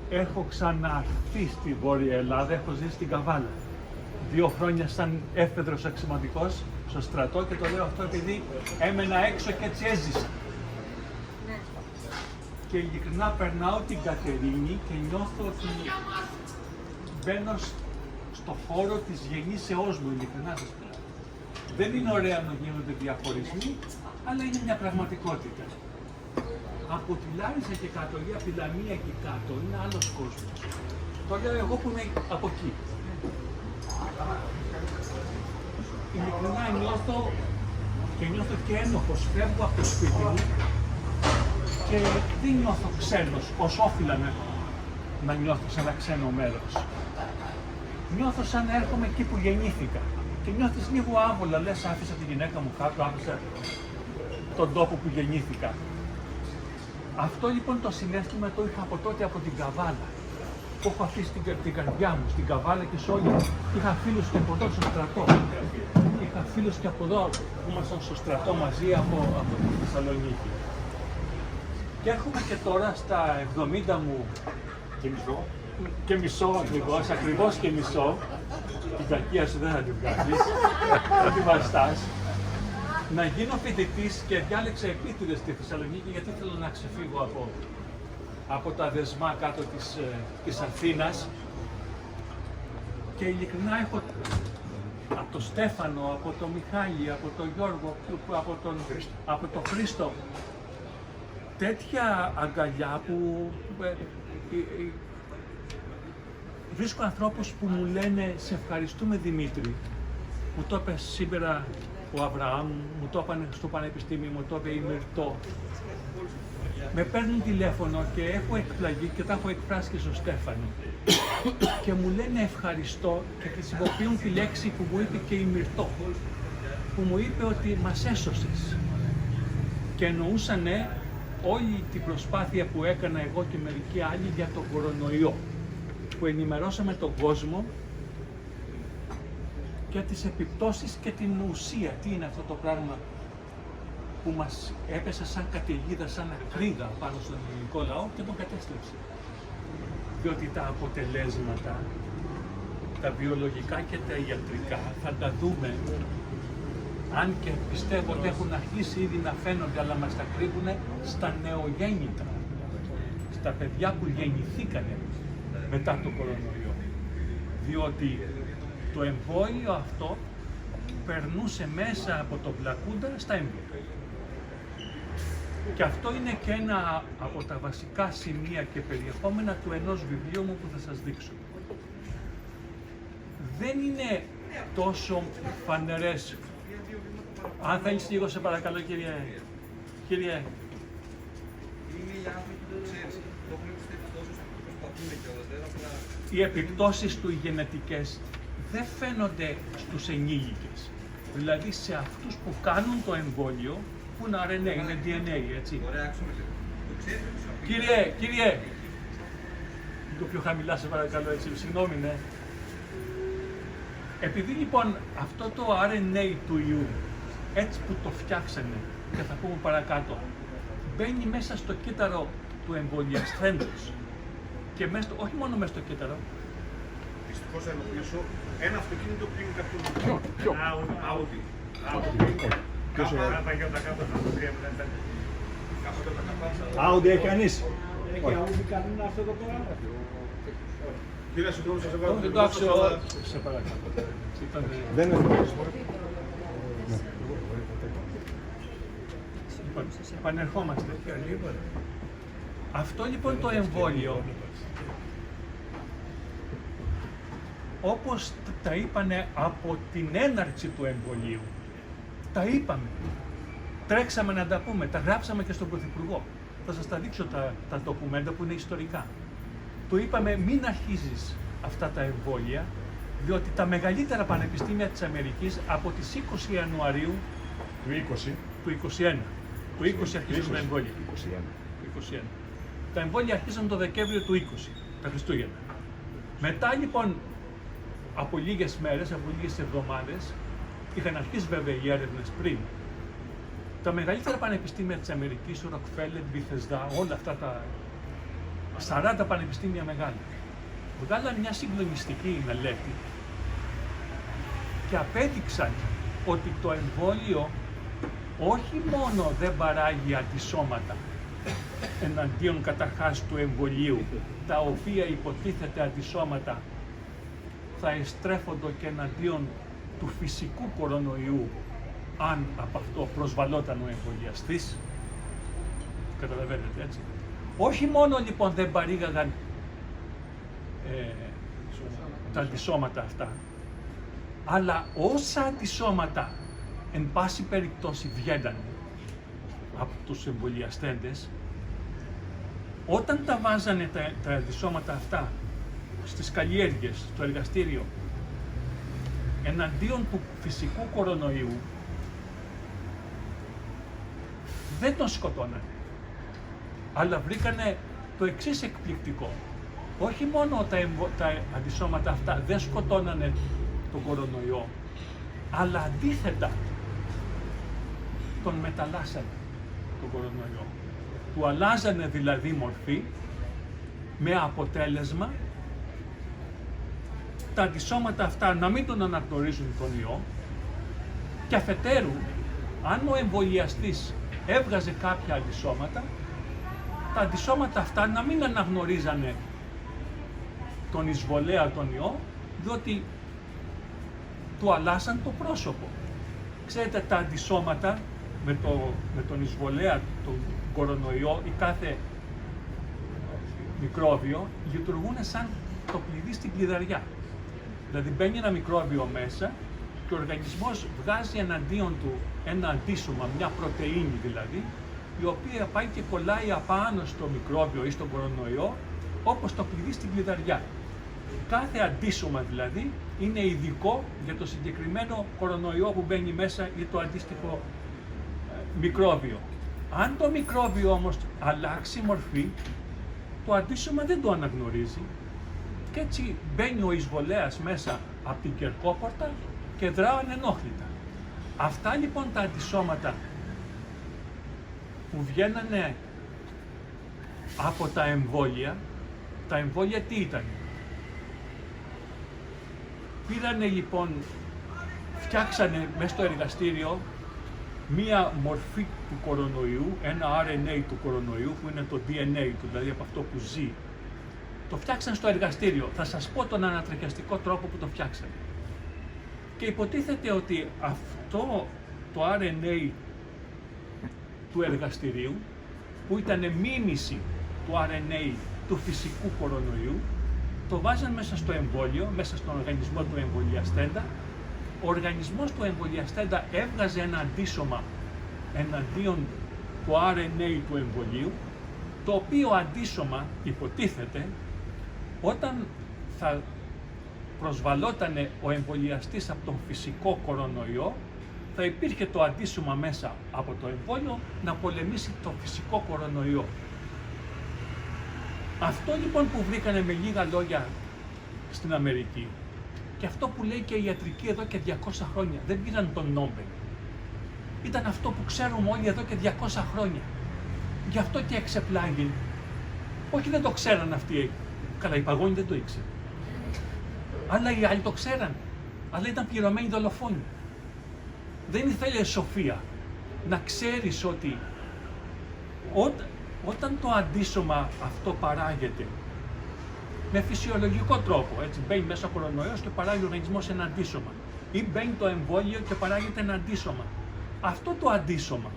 Έχω ξαναρθεί στη Βόρεια Ελλάδα, έχω ζήσει στην Καβάλα. 2 χρόνια σαν έφεδρος αξιωματικός στο στρατό και το λέω αυτό επειδή έμενα έξω και έτσι έζησα. Και ειλικρινά περνάω την Κατερίνη και νιώθω ότι μπαίνω στο χώρο της γεννήσεώς μου, ειλικρινά σας λέω. Δεν είναι ωραία να γίνονται διαχωρισμοί, αλλά είναι μια πραγματικότητα. Από τη Λάρισα και κάτω, ή από τη Λαμία και κάτω, είναι άλλος κόσμος. Το λέω εγώ που είμαι από εκεί. Ειλικρινά νιώθω και ένοχος, φεύγω από το σπίτι μου και δεν νιώθω ξένος, όσο όφιλα να νιώθω σε ένα ξένο μέρος. Νιώθω σαν να έρχομαι εκεί που γεννήθηκα και νιώθεις λίγο άβολα, λες άφησα τη γυναίκα μου κάτω, άφησα τον τόπο που γεννήθηκα. Αυτό λοιπόν το συναίσθημα το είχα από τότε από την Καβάλα, που έχω αφήσει την καρδιά μου στην Καβάλα και σε όλη. Είχα φίλους και από εδώ στο στρατό. Είχα φίλους και από εδώ που ήμασταν στο στρατό μαζί από τη Θεσσαλονίκη. Και έρχομαι και τώρα στα 70 μου και μισό ακριβώς και μισό. Την κακία σου δεν θα την βγάλεις, θα την βαστάς. Να γίνω φοιτητής και διάλεξα επίτηδες στη Θεσσαλονίκη γιατί θέλω να ξεφύγω από τα δεσμά κάτω της Αθήνας. Και ειλικρινά έχω από τον Στέφανο, από τον Μιχάλη, από τον Γιώργο, από τον Χρήστο τέτοια αγκαλιά που βρίσκω ανθρώπους που μου λένε «Σε ευχαριστούμε Δημήτρη». Μου το είπε σήμερα ο Αβραάμ, μου το είπαν στο Πανεπιστήμιο, μου το είπε η Μυρτώ. Με παίρνουν τηλέφωνο και έχω εκπλαγεί και τα έχω εκφράσει και στο Στέφανο. Και μου λένε ευχαριστώ και χρησιμοποιούν τη λέξη που μου είπε και η Μυρτώ. Που μου είπε ότι μας έσωσες. Και εννοούσανε όλη την προσπάθεια που έκανα εγώ και μερικοί άλλοι για τον κορονοϊό. Που ενημερώσαμε τον κόσμο για τις επιπτώσεις και την ουσία. Τι είναι αυτό το πράγμα που μας έπεσε σαν καταιγίδα, σαν ακρίδα πάνω στον ελληνικό λαό και τον κατέστρεψε. Διότι τα αποτελέσματα, τα βιολογικά και τα ιατρικά, θα τα δούμε, αν και πιστεύω ότι έχουν αρχίσει ήδη να φαίνονται, αλλά μας τα κρύβουν στα νεογέννητα, στα παιδιά που γεννηθήκανε μετά το κορονοϊό. Διότι το εμβόλιο αυτό περνούσε μέσα από το πλακούντα στα έμβρια. Και αυτό είναι και ένα από τα βασικά σημεία και περιεχόμενα του ενός βιβλίου μου που θα σας δείξω. Δεν είναι τόσο φανερές. Αν θέλεις λίγο σε παρακαλώ κύριε. Κύριε. Οι επιπτώσεις του οι γενετικές δεν φαίνονται στους ενήλικες. Δηλαδή σε αυτούς που κάνουν το εμβόλιο, που είναι RNA, είναι DNA, έτσι. Κύριε, λίγο πιο χαμηλά σε παρακαλώ, έτσι, συγγνώμη, ναι. Επειδή λοιπόν αυτό το RNA του ιού, έτσι που το φτιάξανε, και θα πούμε παρακάτω, μπαίνει μέσα στο κύτταρο του εμβολιαστέντος και μέσα, όχι μόνο μέσα στο κύτταρο. Δυστυχώς θα ενοχλήσω ένα αυτοκίνητο πριν κάποιον. Ποιο? Audi. Ποιος είναι? Audi έχει κανείς? Έχει Audi κανένα αυτό το πράγμα? Κύριε συγγνώμη, σας έβαλα Όχι, εντάξει, σε παρακαλώ. Δεν είναι Λοιπόν, επανερχόμαστε. Αυτό λοιπόν το εμβόλιο, όπως τα είπανε από την έναρξη του εμβολίου, τα είπαμε, τρέξαμε να τα πούμε, τα γράψαμε και στον Πρωθυπουργό. Θα σας τα δείξω τα ντοκουμέντα που είναι ιστορικά. Του είπαμε μην αρχίζεις αυτά τα εμβόλια, διότι τα μεγαλύτερα πανεπιστήμια της Αμερικής από τις 20 Ιανουαρίου του 2021, του 20 αρχίζουν τα εμβόλια. 21. Τα εμβόλια αρχίζουν το Δεκέμβριο του 20, τα Χριστούγεννα. Μετά λοιπόν, από λίγες μέρες, από λίγες εβδομάδες, είχαν αρχίσει βέβαια οι έρευνες πριν. Τα μεγαλύτερα πανεπιστήμια της Αμερικής, ο Ροκφέλερ, Μπιθεσδά, όλα αυτά 40 πανεπιστήμια μεγάλα. Βγάλαν μια συγκλονιστική μελέτη και απέδειξαν ότι το εμβόλιο όχι μόνο δεν παράγει αντισώματα εναντίον καταρχάς του εμβολίου, τα οποία υποτίθεται αντισώματα θα εστρέφονται και εναντίον του φυσικού κορονοϊού, αν από αυτό προσβαλόταν ο εμβολιαστής. Καταλαβαίνετε, έτσι. Όχι μόνο λοιπόν δεν παρήγαγαν τα αντισώματα αυτά, αλλά όσα αντισώματα εν πάση περιπτώσει βγαίναν από τους εμβολιαστέντες, όταν τα βάζανε τα αντισώματα αυτά στις καλλιέργειες, στο εργαστήριο, εναντίον του φυσικού κορονοϊού, δεν τον σκοτώνανε. Αλλά βρήκανε το εξής εκπληκτικό. Όχι μόνο τα αντισώματα αυτά δεν σκοτώνανε τον κορονοϊό, αλλά αντίθετα τον μεταλλάσσανε τον κορονοϊό. Του αλλάζανε δηλαδή μορφή, με αποτέλεσμα τα αντισώματα αυτά να μην τον αναγνωρίζουν τον ιό, και αφετέρου, αν ο εμβολιαστής έβγαζε κάποια αντισώματα, τα αντισώματα αυτά να μην αναγνωρίζανε τον εισβολέα τον ιό, διότι του αλλάσαν το πρόσωπο. Ξέρετε, τα αντισώματα με τον εισβολέα, τον κορονοϊό ή κάθε μικρόβιο λειτουργούν σαν το κλειδί στην κλειδαριά. Δηλαδή μπαίνει ένα μικρόβιο μέσα και ο οργανισμός βγάζει εναντίον του ένα αντίσωμα, μια πρωτεΐνη δηλαδή, η οποία πάει και κολλάει απάνω στο μικρόβιο ή στον κορονοϊό, όπως το κλειδί στην κλειδαριά. Κάθε αντίσωμα δηλαδή είναι ειδικό για το συγκεκριμένο κορονοϊό που μπαίνει μέσα ή το αντίστοιχο μικρόβιο. Αν το μικρόβιο όμως αλλάξει μορφή, το αντίσωμα δεν το αναγνωρίζει και έτσι μπαίνει ο εισβολέας μέσα από την κερκόπορτα και δράω ανενόχλητα. Αυτά λοιπόν τα αντισώματα που βγαίνανε από τα εμβόλια τι ήταν? Πήρανε λοιπόν, φτιάξανε μέσα στο εργαστήριο μία μορφή του κορονοϊού, ένα RNA του κορονοϊού που είναι το DNA του, δηλαδή από αυτό που ζει. Το φτιάξαν στο εργαστήριο. Θα σας πω τον ανατριχιαστικό τρόπο που το φτιάξανε. Και υποτίθεται ότι αυτό το RNA του εργαστηρίου, που ήταν μίμηση του RNA του φυσικού κορονοϊού, το βάζαν μέσα στο εμβόλιο, μέσα στον οργανισμό του εμβολιαστέντα. Ο οργανισμός του εμβολιαστέντα έβγαζε ένα αντίσωμα εναντίον του RNA του εμβολίου, το οποίο αντίσωμα υποτίθεται όταν θα προσβαλότανε ο εμβολιαστής από τον φυσικό κορονοϊό, θα υπήρχε το αντίσωμα μέσα από το εμβόλιο να πολεμήσει το φυσικό κορονοϊό. Αυτό λοιπόν που βρήκανε με λίγα λόγια στην Αμερική, και αυτό που λέει και η ιατρική εδώ και 200 χρόνια, δεν πήραν τον Νόμπελ. Ήταν αυτό που ξέρουμε όλοι εδώ και 200 χρόνια. Γι' αυτό και εξεπλάγει. Όχι, δεν το ξέραν αυτοί. Καλά, η Παγώνη δεν το ήξερε. Αλλά οι άλλοι το ξέραν. Αλλά ήταν πληρωμένοι δολοφόνοι. Δεν ήθελε σοφία να ξέρεις ότι όταν το αντίσωμα αυτό παράγεται με φυσιολογικό τρόπο, έτσι, μπαίνει μέσα ο κορονοϊός και παράγει ο οργανισμός ένα αντίσωμα, ή μπαίνει το εμβόλιο και παράγεται ένα αντίσωμα. Αυτό το αντίσωμα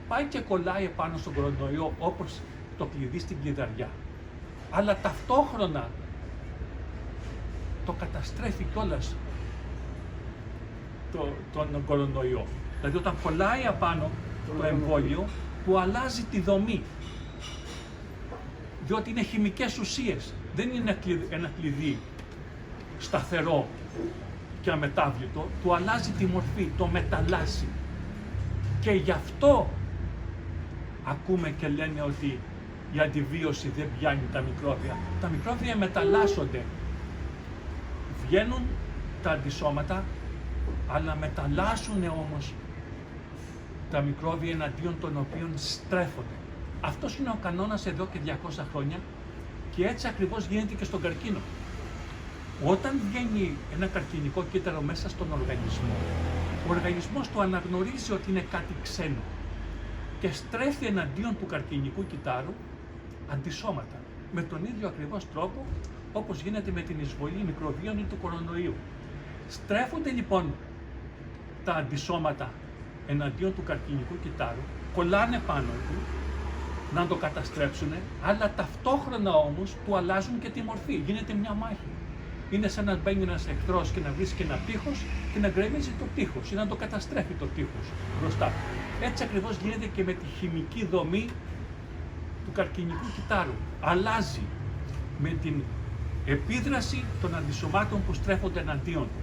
πάει και κολλάει επάνω στον κορονοϊό όπως το κλειδί στην κλειδαριά. Αλλά ταυτόχρονα το καταστρέφει κιόλας τον κορονοϊό. Δηλαδή όταν κολλάει απάνω το εμβόλιο, του αλλάζει τη δομή. Διότι είναι χημικές ουσίες. Δεν είναι ένα κλειδί σταθερό και αμετάβλητο, του αλλάζει τη μορφή, το μεταλλάσσει. Και γι' αυτό ακούμε και λένε ότι η αντιβίωση δεν πιάνει τα μικρόβια. Τα μικρόβια μεταλλάσσονται. Βγαίνουν τα αντισώματα, αλλά μεταλλάσσουν όμως τα μικρόβια εναντίον των οποίων στρέφονται. Αυτός είναι ο κανόνας εδώ και 200 χρόνια Και έτσι ακριβώς γίνεται και στον καρκίνο. Όταν βγαίνει ένα καρκινικό κύτταρο μέσα στον οργανισμό, ο οργανισμός του αναγνωρίζει ότι είναι κάτι ξένο και στρέφει εναντίον του καρκινικού κυττάρου αντισώματα. Με τον ίδιο ακριβώς τρόπο όπως γίνεται με την εισβολή μικροβίων ή του κορονοϊού. Στρέφονται λοιπόν τα αντισώματα εναντίον του καρκινικού κυττάρου, κολλάνε πάνω του να το καταστρέψουν, αλλά ταυτόχρονα όμως του αλλάζουν και τη μορφή. Γίνεται μια μάχη. Είναι σαν να μπαίνει ένας εχθρός και να βρίσκει ένα τείχος και να γκρεμίζει το τείχος ή να το καταστρέφει το τείχος μπροστά του. Έτσι ακριβώς γίνεται και με τη χημική δομή του καρκινικού κυττάρου. Αλλάζει με την επίδραση των αντισωμάτων που στρέφονται εναντίον του.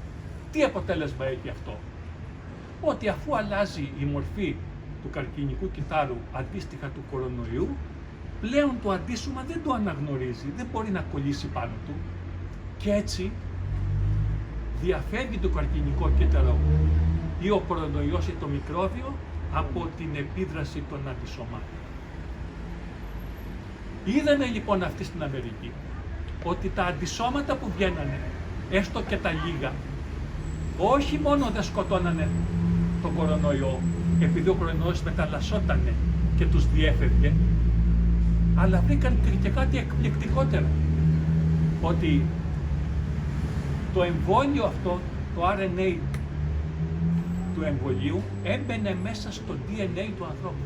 Τι αποτέλεσμα έχει αυτό? Ότι αφού αλλάζει η μορφή του καρκινικού κυττάρου αντίστοιχα του κορονοϊού, πλέον το αντίσωμα δεν το αναγνωρίζει, δεν μπορεί να κολλήσει πάνω του και έτσι διαφεύγει το καρκινικό κύτταρο ή ο κορονοϊός ή το μικρόβιο από την επίδραση των αντισωμάτων. Είδαμε λοιπόν αυτή στην Αμερική ότι τα αντισώματα που βγαίνανε, έστω και τα λίγα, όχι μόνο δεν σκοτώνανε τον κορονοϊό, επειδή ο κορονοϊός μεταλλασσότανε και τους διέφευγε, αλλά βρήκαν και κάτι εκπληκτικότερο, ότι το εμβόλιο αυτό, το RNA του εμβολίου, έμπαινε μέσα στο DNA του ανθρώπου.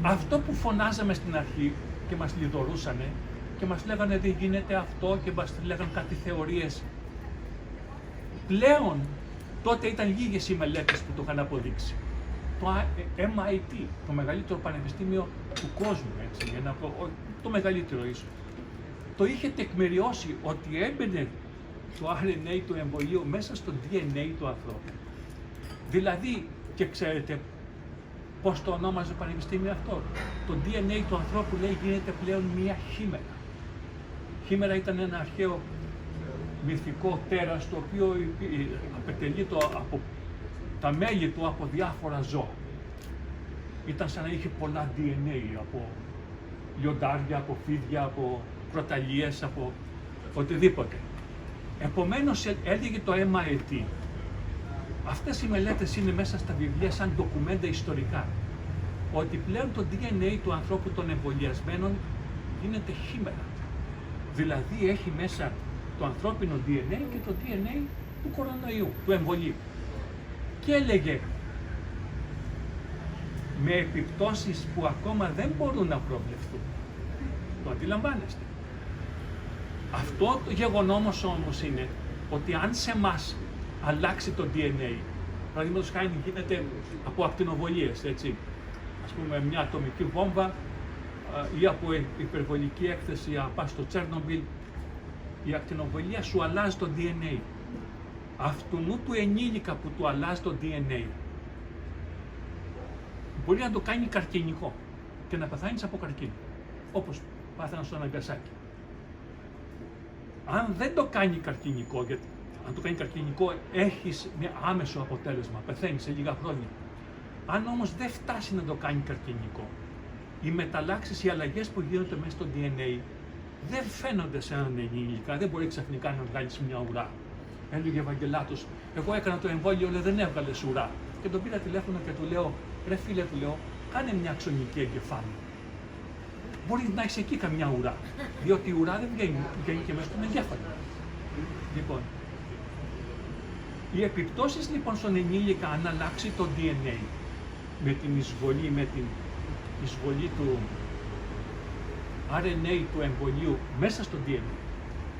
Αυτό που φωνάζαμε στην αρχή και μας λιδωρούσανε και μας λέγανε δεν γίνεται αυτό και μας λέγανε κάτι θεωρίες, πλέον τότε ήταν λίγες οι μελέτες που το είχαν αποδείξει. Το MIT, το μεγαλύτερο πανεπιστήμιο του κόσμου, έτσι, το μεγαλύτερο ίσως, το είχε τεκμηριώσει ότι έμπαινε το RNA του εμβολίου μέσα στο DNA του ανθρώπου. Δηλαδή, και ξέρετε πώς το ονόμαζε το πανεπιστήμιο αυτό? Το DNA του ανθρώπου, λέει, γίνεται πλέον μία χήμερα. Χήμερα ήταν ένα αρχαίο μυθικό τέρας, το οποίο αποτελείται από τα μέλη του από διάφορα ζώα. Ήταν σαν να είχε πολλά DNA, από λιοντάρια, από φίδια, από κροταλίες, από οτιδήποτε. Επομένως έλεγε το MIT, αυτές οι μελέτες είναι μέσα στα βιβλία σαν ντοκουμέντα ιστορικά, ότι πλέον το DNA του ανθρώπου των εμβολιασμένων γίνεται χήμερα. Δηλαδή έχει μέσα το ανθρώπινο DNA και το DNA του κορονοϊού, του εμβολίου. Και έλεγε με επιπτώσεις που ακόμα δεν μπορούν να προβλεφθούν. Το αντιλαμβάνεστε? Αυτό το γεγονός όμως είναι ότι αν σε εμάς αλλάξει το DNA, παραδείγματος χάρη γίνεται από ακτινοβολίες, έτσι, ας πούμε μια ατομική βόμβα ή από υπερβολική έκθεση, πας στο Τσέρνομπιλ, η ακτινοβολία σου αλλάζει το DNA. Αυτού του ενήλικα που του αλλάζει το DNA μπορεί να το κάνει καρκινικό και να πεθάνεις από καρκίνο, όπως πάθαινα στο Ναγκασάκι. Αν δεν το κάνει καρκινικό, γιατί αν το κάνει καρκινικό έχεις μια άμεσο αποτέλεσμα, πεθαίνεις σε λίγα χρόνια. Αν όμως δεν φτάσει να το κάνει καρκινικό, οι μεταλλάξεις, οι αλλαγές που γίνονται μέσα στο DNA δεν φαίνονται σε έναν ενήλικα, δεν μπορεί ξαφνικά να βγάλεις μια ουρά. Έλεγε ο Ευαγγελάτος, εγώ έκανα το εμβόλιο, αλλά δεν έβγαλες ουρά. Και τον πήρα τηλέφωνο και του λέω, ρε φίλε, του λέω, κάνε μια αξονική εγκεφάλου. Μπορεί να έχεις εκεί καμιά ουρά, διότι η ουρά δεν βγαίνει και μέσα στον εγκέφαλο. Λοιπόν, οι επιπτώσεις λοιπόν στον ενήλικα αν αλλάξει το DNA με την εισβολή του RNA του εμβολίου μέσα στο DNA,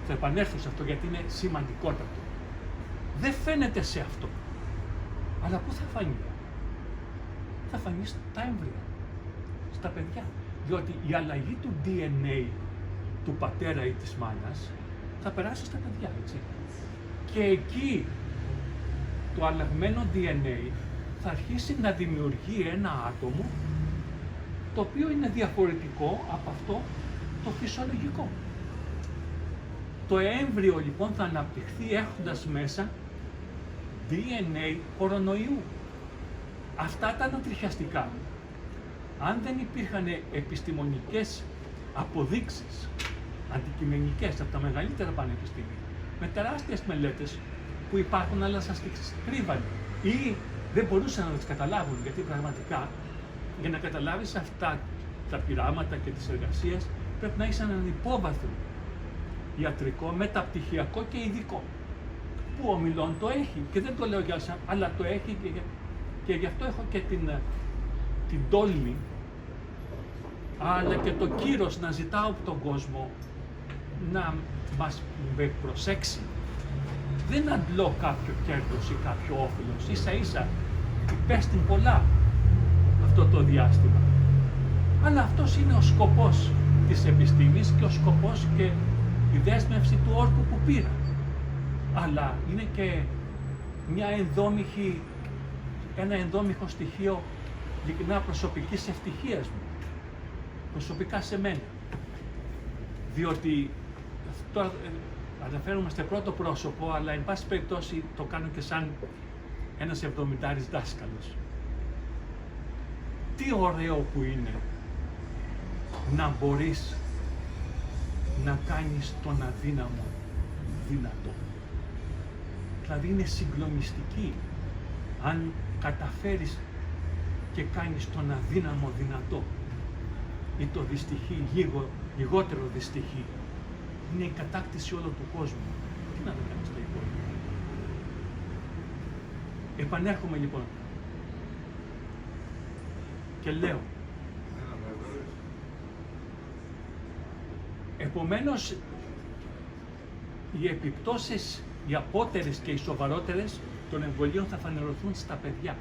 θα επανέλθω σε αυτό γιατί είναι σημαντικότατο. Δεν φαίνεται σε αυτό. Αλλά πού θα φανεί? Θα φανεί στα έμβρια, στα παιδιά. Διότι η αλλαγή του DNA του πατέρα ή της μάνας θα περάσει στα παιδιά, έτσι. Και εκεί το αλλαγμένο DNA θα αρχίσει να δημιουργεί ένα άτομο το οποίο είναι διαφορετικό από αυτό το φυσιολογικό. Το έμβριο λοιπόν θα αναπτυχθεί έχοντας μέσα DNA κορονοϊού. Αυτά τα ανατριχιαστικά, αν δεν υπήρχαν επιστημονικές αποδείξεις αντικειμενικές από τα μεγαλύτερα πανεπιστήμια, με τεράστιες μελέτες που υπάρχουν αλλά σας τις κρύβανε ή δεν μπορούσαν να τις καταλάβουν, γιατί πραγματικά για να καταλάβεις αυτά τα πειράματα και τις εργασίες πρέπει να έχεις έναν υπόβαθρο ιατρικό, μεταπτυχιακό και ειδικό, που ο Μιλών το έχει και δεν το λέω για σας, αλλά το έχει και γι' αυτό έχω και την τόλμη αλλά και το κύρος να ζητάω από τον κόσμο να μας προσέξει. Δεν αντλώ κάποιο κέρδος ή κάποιο όφελος, ίσα ίσα υπέστην πολλά αυτό το διάστημα. Αλλά αυτός είναι ο σκοπός της επιστήμης και ο σκοπός και η δέσμευση του όρκου που πήρα. Αλλά είναι και ένα ενδόμηχο στοιχείο ειλικρινά προσωπικής ευτυχίας μου, προσωπικά σε μένα. Διότι τώρα αναφέρομαι στο πρώτο πρόσωπο, αλλά εν πάση περιπτώσει το κάνω και σαν ένας 70άρης δάσκαλος. Τι ωραίο που είναι να μπορείς να κάνεις τον αδύναμο δυνατό. Δηλαδή είναι συγκλονιστική αν καταφέρεις και κάνεις τον αδύναμο δυνατό ή το δυστυχή λιγότερο δυστυχή. Είναι η κατάκτηση όλου του κόσμου. Τι να το κάνεις το υπόλοιπο. Επανέρχομαι λοιπόν και λέω, επομένως οι επιπτώσεις, οι απότερες και οι σοβαρότερες των εμβολίων θα φανερωθούν στα παιδιά.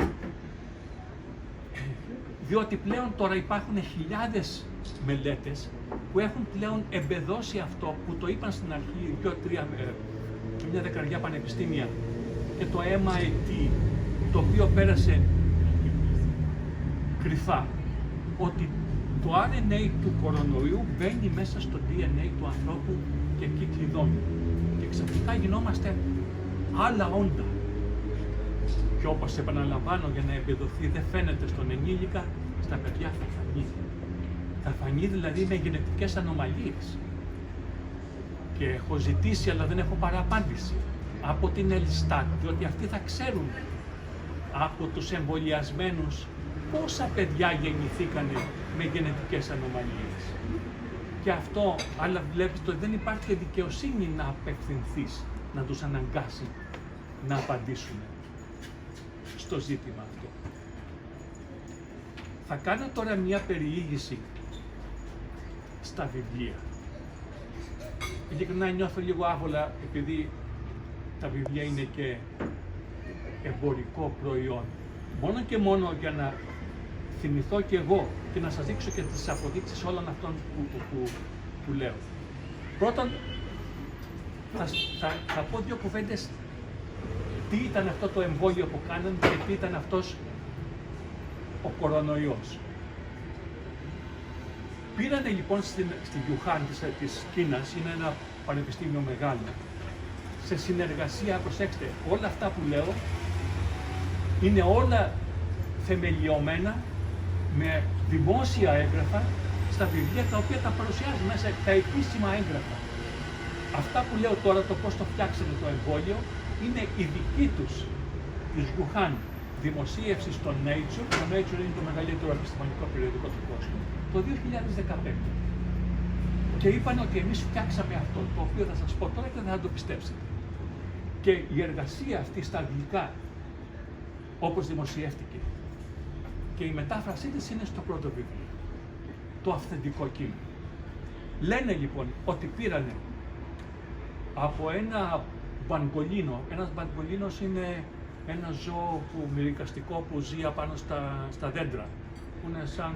Διότι πλέον τώρα υπάρχουν χιλιάδες μελέτες που έχουν πλέον εμπεδώσει αυτό που το είπαν στην αρχή 2-3 μια δεκαριά πανεπιστήμια και το MIT, το οποίο πέρασε κρυφά, ότι το RNA του κορονοϊού μπαίνει μέσα στο DNA του ανθρώπου και εκεί κλειδώνει. Και ξαφνικά γινόμαστε άλλα όντα. Και όπως επαναλαμβάνω, για να εμπεδοθεί δεν φαίνεται στον ενήλικα, στα παιδιά θα φανεί. Θα φανεί δηλαδή με γενετικές ανομαλίες. Και έχω ζητήσει, αλλά δεν έχω παραπάντηση, από την Ελστάτ, διότι αυτοί θα ξέρουν από τους εμβολιασμένους πόσα παιδιά γεννηθήκανε με γενετικές ανομαλίες. Και αυτό, αλλά βλέπεις, το δεν υπάρχει και δικαιοσύνη να απευθυνθείς, να τους αναγκάσει να απαντήσουν στο ζήτημα αυτό. Θα κάνω τώρα μια περιήγηση στα βιβλία. Ειλικρινά νιώθω λίγο άβολα, επειδή τα βιβλία είναι και εμπορικό προϊόν. Μόνο και μόνο για να θυμηθώ και εγώ και να σας δείξω και τις αποδείξεις όλων αυτών που λέω. Πρώτον, θα πω δύο κουβέντες τι ήταν αυτό το εμβόλιο που κάνανε και τι ήταν αυτός ο κορονοϊός. Πήρανε λοιπόν στη Γιουχάν της Κίνας, είναι ένα πανεπιστήμιο μεγάλο, σε συνεργασία, προσέξτε, όλα αυτά που λέω είναι όλα θεμελιωμένα με δημόσια έγγραφα στα βιβλία τα οποία τα παρουσιάζει μέσα τα επίσημα έγγραφα. Αυτά που λέω τώρα, το πώς το φτιάξανε το εμβόλιο, είναι η δική τους, της Γιουχάν, δημοσίευση στο Nature. Το Nature είναι το μεγαλύτερο επιστημονικό περιοδικό του κόσμου, το 2015. Και είπαν ότι εμείς φτιάξαμε αυτό, το οποίο θα σας πω τώρα και δεν θα το πιστέψετε. Και η εργασία αυτή στα αγγλικά, όπως δημοσιεύτηκε, και η μετάφρασή της είναι στο πρώτο βιβλίο, το αυθεντικό κείμενο. Λένε λοιπόν ότι πήρανε από ένα μπανγκολίνο. Ένας μπανγκολίνος είναι ένα ζώο μυρικαστικό που ζει απάνω στα δέντρα, που είναι σαν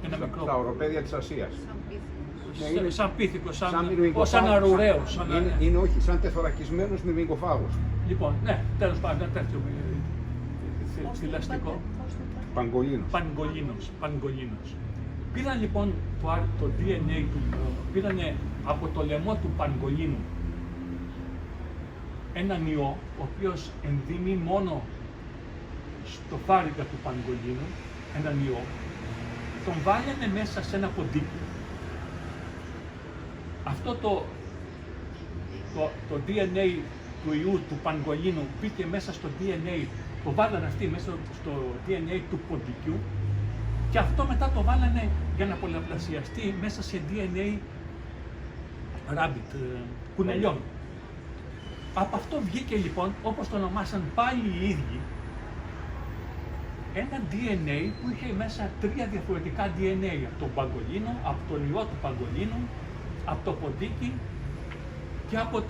ένα μικρό... Τα οροπέδια της Ασίας. Σαν πίθηκο, σαν αρουραίος. Είναι όχι, σαν τεθωρακισμένος μυρμικοφάγος. Λοιπόν, ναι, τέλος πάντων, ένα τέτοιο θηλαστικό. Παγκολίνος. Πήραν λοιπόν το DNA του, πήρανε από το λαιμό του παγκολίνου έναν ιό, ο οποίος ενδύμει μόνο στο φάρικα του παγκολίνου, έναν ιό, τον βάλανε μέσα σε ένα ποντίκι αυτό το DNA του ιού του παγκολίνου μπήκε μέσα στο DNA, το βάλανε αυτοί μέσα στο DNA του ποντικού και αυτό μετά το βάλανε για να πολλαπλασιαστεί μέσα σε DNA rabbit, κουνελιών. Από αυτό βγήκε λοιπόν, όπως το ονομάσαν πάλι οι ίδιοι, ένα DNA που είχε μέσα 3 διαφορετικά DNA, από τον παγκολίνο, από τον ιό του παγκολίνου, από το ποντίκι και από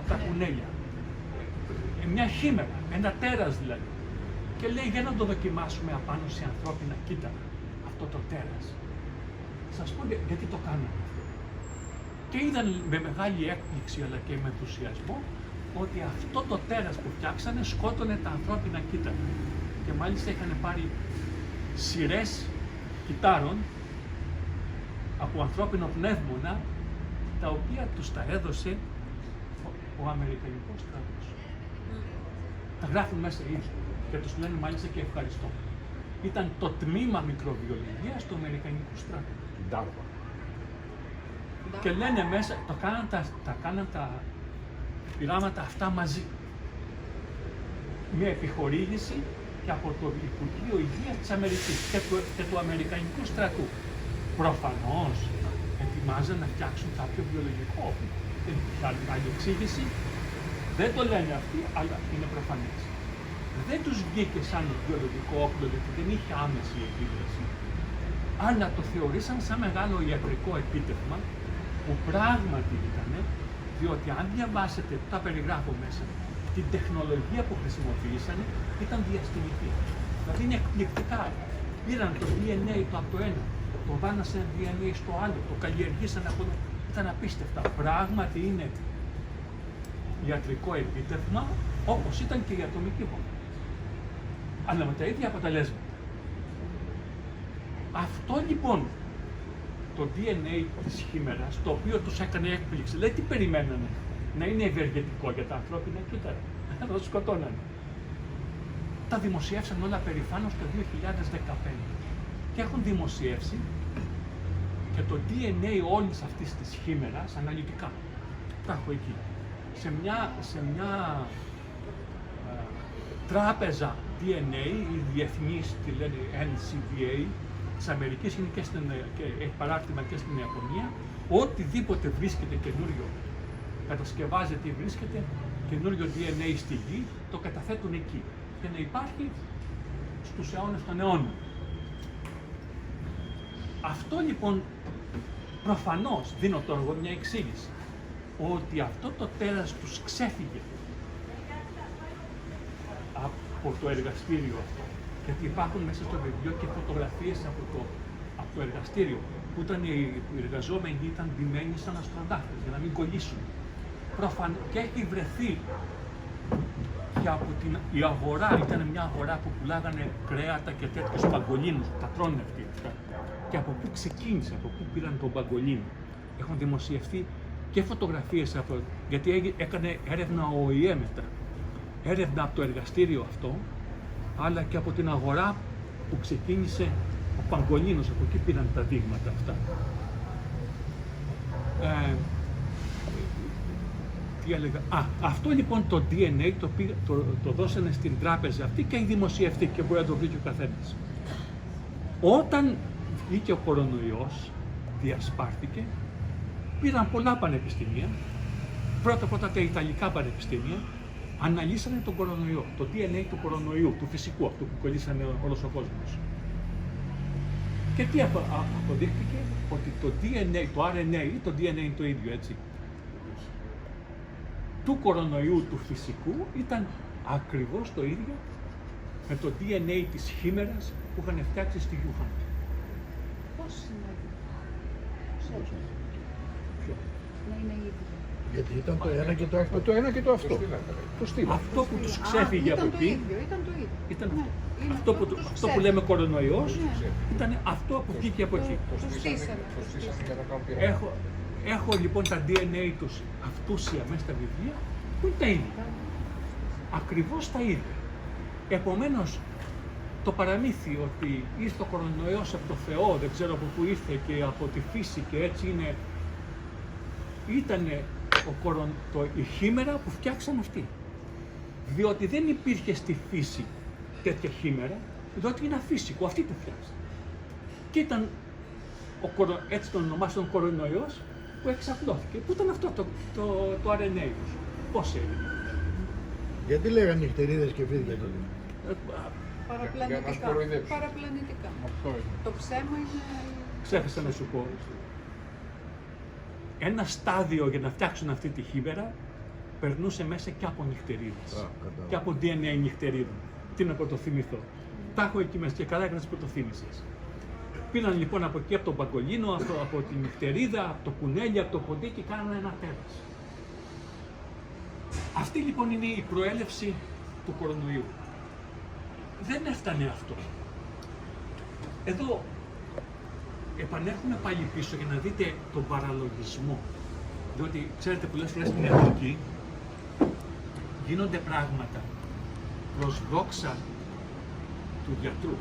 τα κουνέλια. Μια χήμερα, ένα τέρας δηλαδή. Και λέει για να το δοκιμάσουμε απάνω σε ανθρώπινα κύτταρα, αυτό το τέρας. Σας πω γιατί το κάναμε αυτό. Και είδαν με μεγάλη έκπληξη αλλά και με ενθουσιασμό ότι αυτό το τέρας που φτιάξανε σκότωνε τα ανθρώπινα κύτταρα. Και μάλιστα είχαν πάρει σειρές κυτάρων από ανθρώπινο πνεύμονα, τα οποία τους τα έδωσε ο Αμερικανικός στρατός. Τα γράφουν μέσα οι ίδιοι και τους λένε μάλιστα και ευχαριστώ. Ήταν το τμήμα μικροβιολογίας του Αμερικανικού στρατού. Και λένε μέσα, τα κάναν τα πειράματα αυτά μαζί. Με επιχορήγηση και από το Υπουργείο Υγείας της Αμερικής και του Αμερικανικού στρατού. Προφανώς ετοιμάζαν να φτιάξουν κάποιο βιολογικό όπλο. Δεν υπήρχε άλλη εξήγηση. Δεν το λένε αυτοί, αλλά είναι προφανές. Δεν τους βγήκε σαν βιολογικό όπλο, γιατί δεν είχε άμεση επίδραση, αλλά το θεωρήσαν σαν μεγάλο ιατρικό επίτευγμα, που πράγματι ήταν, διότι αν διαβάσετε, τα περιγράφω μέσα, την τεχνολογία που χρησιμοποιήσανε ήταν διαστημική. Δηλαδή είναι εκπληκτικά. Πήραν το DNA από το ένα, το βάλαν DNA στο άλλο, το καλλιεργήσαν από το... Ήταν απίστευτα. Πράγματι είναι ιατρικό επίτευγμα, όπως ήταν και η ατομική βόμβα. Αλλά με τα ίδια αποτελέσματα. Αυτό λοιπόν το DNA της χήμερας, το οποίο τους έκανε έκπληξη, λέει τι περιμένανε, να είναι ευεργετικό για τα ανθρώπινα κύτταρα, να τους σκοτώνανε. Τα δημοσιεύσαν όλα περηφάνως το 2015 και έχουν δημοσιεύσει και το DNA όλης αυτής της χήμερας αναλυτικά. Τα έχω εκεί. Σε μια τράπεζα DNA, η διεθνής, τη λένε NCBA, της Αμερικής, είναι και έχει παράρτημα και στην Ιαπωνία, οτιδήποτε βρίσκεται καινούριο, κατασκευάζεται ή βρίσκεται καινούριο DNA στη γη, το καταθέτουν εκεί και να υπάρχει στους αιώνες των αιώνων. Αυτό λοιπόν προφανώς, δίνω τώρα εγώ μια εξήγηση, ότι αυτό το τέρας τους ξέφυγε από το εργαστήριο αυτό. Γιατί υπάρχουν μέσα στο βιβλίο και φωτογραφίες από το εργαστήριο, που ήταν οι εργαζόμενοι ήταν ντυμένοι σαν αστροναύτες για να μην κολλήσουν. Και έχει βρεθεί και από η αγορά, ήταν μια αγορά που πουλάγανε κρέατα και τέτοιους παγκολίνους, τα τρώνε αυτοί. Και από πού ξεκίνησε, από πού πήραν τον παγκολίνο. Έχουν δημοσιευθεί και φωτογραφίες από, γιατί έκανε έρευνα ο ΟΗΕ μετά. Έρευνα από το εργαστήριο αυτό, αλλά και από την αγορά που ξεκίνησε ο Παγκολίνος, από εκεί πήραν τα δείγματα αυτά. Τι έλεγα, αυτό λοιπόν το DNA το δώσανε στην τράπεζα αυτή και δημοσιευτεί και μπορεί να το βρει και ο καθένας. Όταν βγήκε ο κορονοϊός, διασπάρθηκε, πήραν πολλά πανεπιστήμια, πρώτα τα Ιταλικά πανεπιστήμια, αναλύσανε τον κορονοϊό, το DNA του κορονοϊού, του φυσικού, αυτού που κολλήσανε όλος ο κόσμος. Και τι αποδείχτηκε, ότι το DNA, το RNA ή το DNA είναι το ίδιο, έτσι, του κορονοϊού του φυσικού ήταν ακριβώς το ίδιο με το DNA της χήμερας που είχαν φτιάξει στη Γιούχαν. Πώς είναι Ποιο? να είναι ίδιο? Γιατί ήταν το ένα και το αυτό. Το ένα και το αυτό. Το στείλα. Αυτό που τους ξέφυγε από εκεί, Ήταν το ίδιο. ήταν Ναι, είναι αυτό που λέμε κορονοϊός, Ναι. ήταν αυτό που βγήκε από εκεί. Το στήσανε. για να κάνουν πειράματα. Έχω λοιπόν τα DNA τους αυτούσια μέσα στα βιβλία που είναι τα ίδια. Ακριβώς τα ίδια. Επομένως, το παραμύθι ότι ήρθε ο κορονοϊός από το Θεό, δεν ξέρω από πού ήρθε και από τη φύση και έτσι είναι ήταν η χήμερα που φτιάξαν αυτοί. Διότι δεν υπήρχε στη φύση τέτοια χήμερα, διότι είναι αφύσικο, αυτοί το φτιάξαν. Και ήταν, έτσι τον ονομάσαν κορονοϊός, που εξαπλώθηκε. Πού ήταν αυτό το RNA τους, πώς έγινε. Γιατί λέγανε νυχτερίδες και φίδια τότε. Παραπλανητικά. μας κοροϊδέψουν. Παραπλανητικά. Αυτό είναι. Το ψέμα είναι... Ξέχασα να σου πω. Ένα στάδιο για να φτιάξουν αυτή τη χήμερα περνούσε μέσα και από νυχτερίδες. κατάλαβα. Και από DNA νυχτερίδων. Τι να πρωτοθυμηθώ. Τα έχω εκεί μέσα και καλά έκανες πρωτοθύμησες. Πήραν λοιπόν από εκεί, από τον παγκολίνο, από τη νυχτερίδα, από το κουνέλι, από το ποντί και κάνανε ένα τέρας. Αυτή λοιπόν είναι η προέλευση του κορονοϊού. Δεν έφτανε αυτό. Εδώ επανέρχομαι πάλι πίσω για να δείτε τον παραλογισμό. Διότι ξέρετε πολλές φορές στην ιατρική γίνονται πράγματα προς δόξα του γιατρού,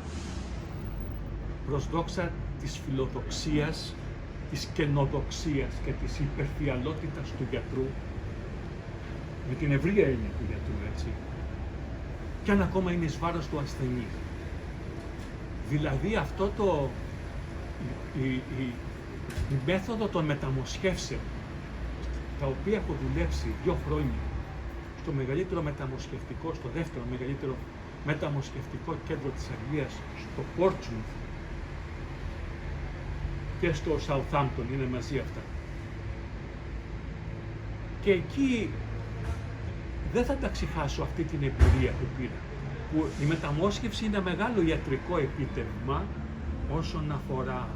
προς δόξα της φιλοδοξίας, της καινοδοξίας και της υπερφιαλότητας του γιατρού, με την ευρία έννοια του γιατρού, έτσι, και αν ακόμα είναι εις βάρος του ασθενή. Δηλαδή αυτό η μέθοδο των μεταμοσχεύσεων, τα οποία έχω δουλέψει 2 χρόνια στο μεγαλύτερο μεταμοσχευτικό, στο δεύτερο μεγαλύτερο μεταμοσχευτικό κέντρο της Αγγλίας, στο Portsmouth και στο Southampton, είναι μαζί αυτά. Και εκεί δεν θα τα ξεχάσω αυτή την εμπειρία που πήρα, που η μεταμόσχευση είναι μεγάλο ιατρικό επίτευγμα όσον αφορά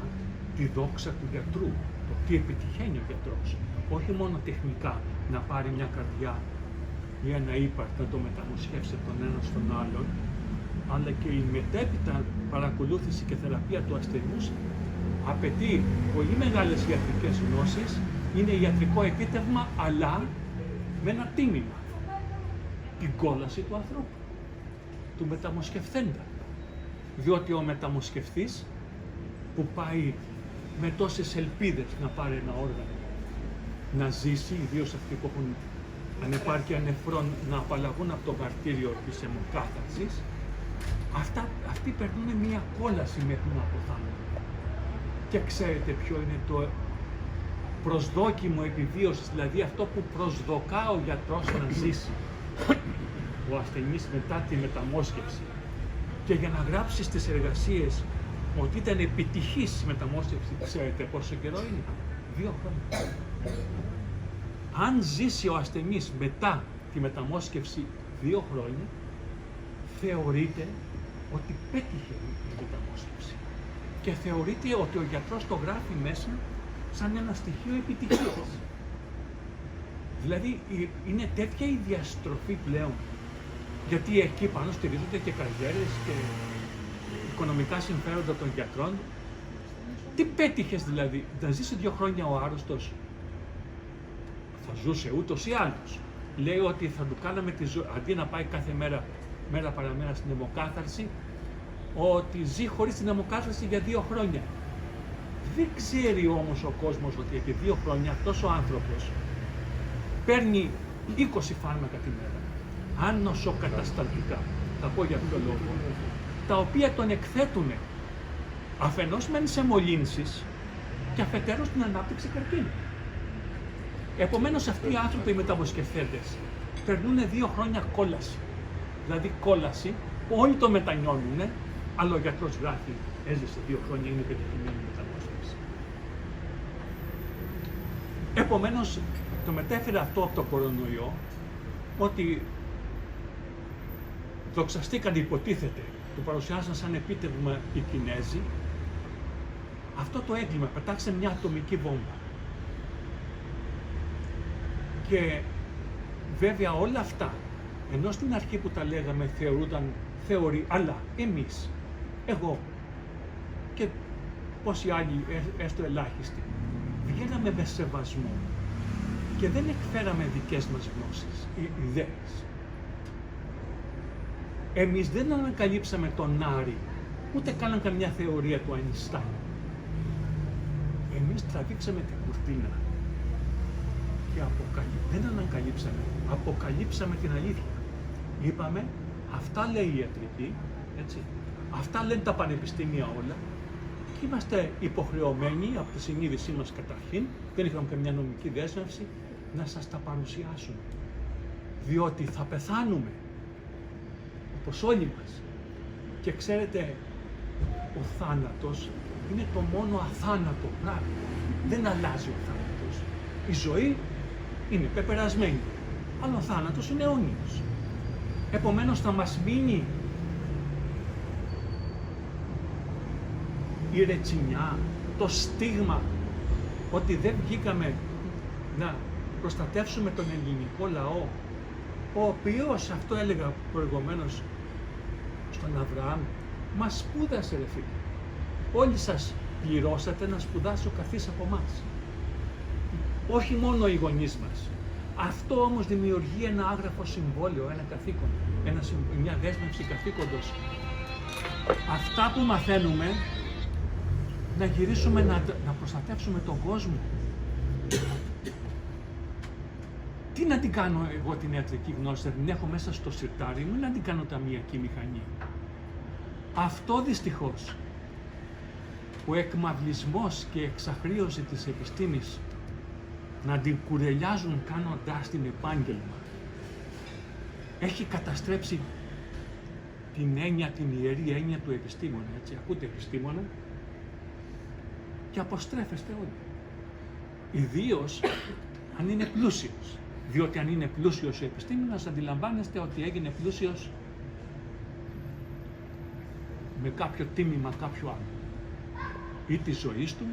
τη δόξα του γιατρού, το τι επιτυχαίνει ο γιατρός. Όχι μόνο τεχνικά να πάρει μια καρδιά ή ένα ύπαρκτο να το μεταμοσχεύσει από τον ένα στον άλλον, αλλά και η μετέπειτα παρακολούθηση και θεραπεία του ασθενούς απαιτεί πολύ μεγάλες ιατρικές γνώσεις, είναι ιατρικό επίτευγμα, αλλά με ένα τίμημα. Την κόλαση του ανθρώπου, του μεταμοσχευθέντα. Διότι ο μεταμοσχευτής που πάει με τόσες ελπίδες να πάρει ένα όργανο, να ζήσει, ιδίως αυτοί που έχουν ανεπάρκεια νεφρών, να απαλλαγούν από το βαρτήριο της αιμοκάθαρσης, αυτοί περνούν μια κόλαση μέχρι να αποθάνουν. Και ξέρετε ποιο είναι το προσδόκιμο επιβίωσης, δηλαδή αυτό που προσδοκά ο γιατρός να ζήσει ο ασθενής μετά τη μεταμόσχευση. Και για να γράψει στις εργασίες ότι ήταν επιτυχής η μεταμόσχευση, ξέρετε πόσο καιρό είναι? 2 χρόνια. Αν ζήσει ο ασθενής μετά τη μεταμόσχευση 2 χρόνια, θεωρείται ότι πέτυχε η μεταμόσχευση. Και θεωρείται ότι ο γιατρός το γράφει μέσα σαν ένα στοιχείο επιτυχίας. Δηλαδή είναι τέτοια η διαστροφή πλέον, γιατί εκεί πάνω στηρίζονται και καριέρες και οικονομικά συμφέροντα των γιατρών. Τι πέτυχες δηλαδή, να ζήσει 2 χρόνια ο άρρωστος? Θα ζούσε ούτως ή άλλως. Λέει ότι θα του κάναμε τη ζωή, αντί να πάει κάθε μέρα παραμέρα στην αιμοκάθαρση, ότι ζει χωρίς την αιμοκάθαρση για 2 χρόνια. Δεν ξέρει όμως ο κόσμος ότι επί 2 χρόνια αυτός ο άνθρωπος παίρνει 20 φάρμακα τη μέρα, αν νοσοκατασταλτικά, θα πω για ποιο λόγο, τα οποία τον εκθέτουν αφενός μεν σε μολύνσεις και αφετέρους στην ανάπτυξη καρκίνου. Επομένως αυτοί οι άνθρωποι, οι μεταμοσχευθέντες, περνούν 2 χρόνια κόλαση. Δηλαδή κόλαση που όλοι το μετανιώνουν, αλλά ο γιατρός γράφει, έζησε 2 χρόνια, είναι πετυχημένη η μεταμόσχευση. Επομένως, το μετέφερε αυτό από το κορονοϊό, ότι δοξαστήκαν, υποτίθεται, το παρουσιάσαν σαν επίτευγμα οι Κινέζοι, αυτό το έγκλημα, πετάξαν μια ατομική βόμβα. Και βέβαια όλα αυτά, ενώ στην αρχή που τα λέγαμε θεωρεί, αλλά εμείς, εγώ και πόσοι άλλοι έστω ελάχιστοι, βγαίναμε με σεβασμό και δεν εκφέραμε δικές μας γνώσεις ή ιδέες. Εμείς δεν ανακαλύψαμε τον Άρη, ούτε κάναν καμιά θεωρία του Αϊνστάιν. Εμείς τραβήξαμε την κουρτίνα και δεν ανακαλύψαμε, αποκαλύψαμε την αλήθεια. Είπαμε, αυτά λέει η ιατρική, έτσι, αυτά λένε τα πανεπιστήμια όλα και είμαστε υποχρεωμένοι από τη συνείδησή μας καταρχήν, δεν είχαμε καμιά νομική δέσμευση, να σας τα παρουσιάσουμε. Διότι θα πεθάνουμε, όπως όλοι μας. Και ξέρετε, ο θάνατος είναι το μόνο αθάνατο πράγμα. Δεν αλλάζει ο θάνατος. Η ζωή είναι πεπερασμένη, αλλά ο θάνατος είναι αιώνιος. Επομένως θα μας μείνει η ρετσινιά, το στίγμα ότι δεν βγήκαμε να προστατεύσουμε τον ελληνικό λαό, ο οποίος, αυτό έλεγα προηγουμένως στον Αβραάμ, μας σπούδασε ρε φίλε. Όλοι σας πληρώσατε να σπουδάσει ο καθής από εμάς. Όχι μόνο οι γονείς μας. Αυτό όμως δημιουργεί ένα άγραφο συμβόλαιο, ένα καθήκον, μια δέσμευση καθήκοντος. Αυτά που μαθαίνουμε, να γυρίσουμε να προστατεύσουμε τον κόσμο. Τι να την κάνω εγώ την ιατρική γνώση, θα την έχω μέσα στο σιρτάρι μου ή να την κάνω ταμιακή μηχανή. Αυτό δυστυχώς, ο εκμαυλισμός και η εξαχρίωση της επιστήμης να την κουρελιάζουν κάνοντάς την επάγγελμα, έχει καταστρέψει την έννοια, την ιερή έννοια του επιστήμονα, έτσι, ακούτε επιστήμονα και αποστρέφεστε όλοι. Ιδίως αν είναι πλούσιος, διότι αν είναι πλούσιος ο επιστήμονας αντιλαμβάνεστε ότι έγινε πλούσιος με κάποιο τίμημα κάποιου άλλου ή της ζωής του,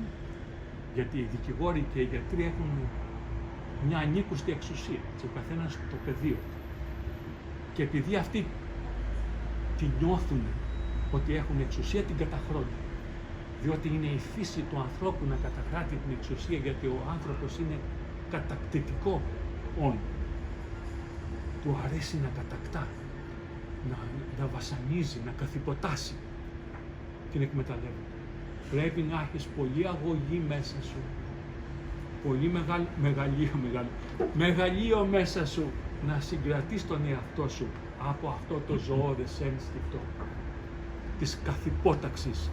γιατί οι δικηγόροι και οι γιατροί έχουν μια ανήκουστη εξουσία, έτσι, ο καθένας το πεδίο του. Και επειδή αυτοί τη νιώθουν ότι έχουν εξουσία, την καταχρώνουν. Διότι είναι η φύση του ανθρώπου να κατακράτει την εξουσία, γιατί ο άνθρωπος είναι κατακτητικό όν. Του αρέσει να κατακτά, να βασανίζει, να καθυποτάσει. Την εκμεταλλεύεται. Πρέπει να έχεις πολλή αγωγή μέσα σου, πολύ μεγαλείο μέσα σου, να συγκρατείς τον εαυτό σου από αυτό το ζωώδες ένστικτο της καθυπόταξης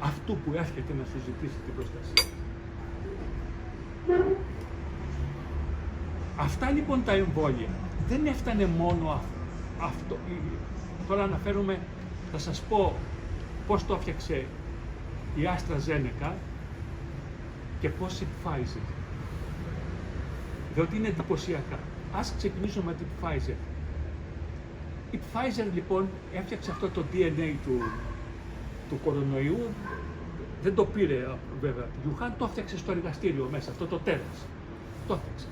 αυτού που έρχεται να σου ζητήσει την προστασία. Αυτά λοιπόν τα εμβόλια δεν έφτανε μόνο αυτό. Τώρα αναφέρουμε, θα σας πω πώς το έφτιαξε η AstraZeneca και πώς η Pfizer. Διότι είναι εντυπωσιακά. Ας ξεκινήσουμε με την Pfizer. Η Pfizer λοιπόν έφτιαξε αυτό το DNA του κορονοϊού, δεν το πήρε βέβαια από τη Wuhan, το έφτιαξε στο εργαστήριο μέσα, αυτό το τέρας. Το έφτιαξε.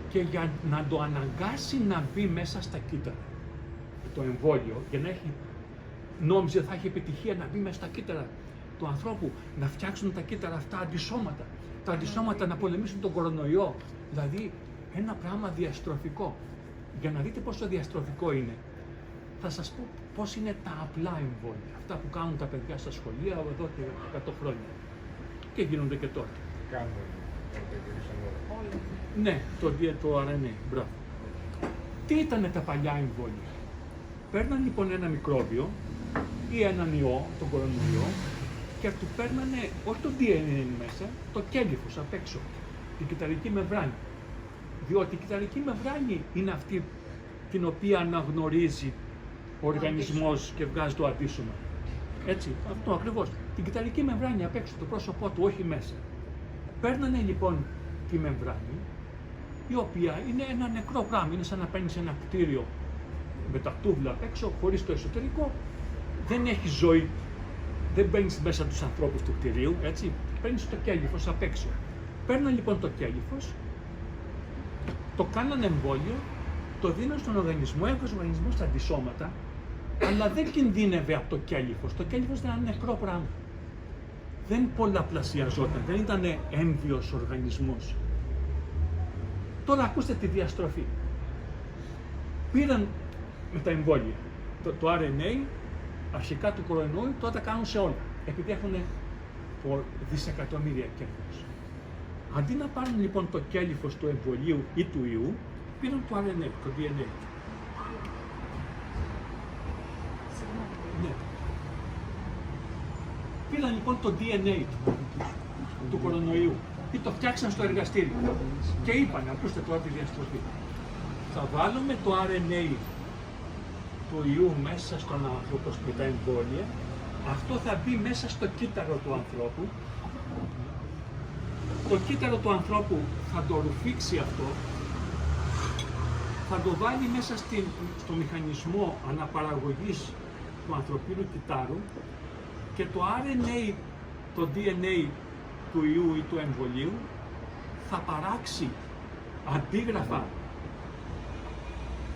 Και για να το αναγκάσει να μπει μέσα στα κύτταρα, το εμβόλιο, για να έχει, νόμιζε θα έχει επιτυχία να μπει μέσα στα κύτταρα του ανθρώπου, να φτιάξουν τα κύτταρα αυτά αντισώματα, τα αντισώματα να πολεμήσουν τον κορονοϊό, δηλαδή ένα πράγμα διαστροφικό. Για να δείτε πόσο διαστροφικό είναι, θα σας πω πώς είναι τα απλά εμβόλια, αυτά που κάνουν τα παιδιά στα σχολεία εδώ και 100 χρόνια και γίνονται και τώρα. Ναι, το RNA, μπράβο. Τι ήτανε τα παλιά εμβόλια? Παίρναν λοιπόν ένα μικρόβιο ή έναν ιό, τον κορονοϊό, και του παίρνανε όχι το DNA μέσα, το κέλυφος απ' έξω, την κυταρική μεμβράνη. Διότι η κυταρική μεμβράνη είναι αυτή την οποία αναγνωρίζει ο οργανισμός και βγάζει το αντίσωμα. Έτσι, αυτό ακριβώς. Την κυταρική μεμβράνη απ' έξω, το πρόσωπό του, όχι μέσα. Παίρνανε λοιπόν τη μεμβράνη, η οποία είναι ένα νεκρό πράγμα, είναι σαν να παίρνεις ένα κτίριο με τα τούβλα απ' έξω, χωρίς το εσωτερικό, δεν έχει ζωή. Δεν μπαίνεις μέσα τους ανθρώπους του κτηρίου, έτσι, παίρνεις το κέλυφος απ' έξω. Παίρναν λοιπόν το κέλυφος, το κάνανε εμβόλιο, το δίνουν στον οργανισμό, έβγαζε ο οργανισμός τα αντισώματα, αλλά δεν κινδύνευε από το κέλυφος. Το κέλυφος ήταν ένα νεκρό πράγμα. Δεν πολλαπλασιαζόταν, δεν ήταν έμβιος οργανισμός. Τώρα ακούστε τη διαστροφή. Πήραν με τα εμβόλια το RNA, αρχικά του κορονοϊού, τώρα τα κάνουν σε όλα, επειδή έχουν δισεκατομμύρια κέρδος. Αντί να πάρουν λοιπόν το κέλυφος του εμβολίου ή του ιού, πήραν το RNA, το DNA. Ναι. Πήραν λοιπόν το DNA του κορονοϊού ή το φτιάξαν στο εργαστήριο και είπαν, ακούστε τώρα τη διαστροφή, θα βάλουμε το RNA του ιού μέσα στον άνθρωπο με τα εμβόλια, αυτό θα μπει μέσα στο κύτταρο του ανθρώπου, το κύτταρο του ανθρώπου θα το ρουφήξει αυτό, θα το βάλει μέσα στο μηχανισμό αναπαραγωγής του ανθρωπίνου κυττάρου και το RNA, το DNA του ιού ή του εμβολίου θα παράξει αντίγραφα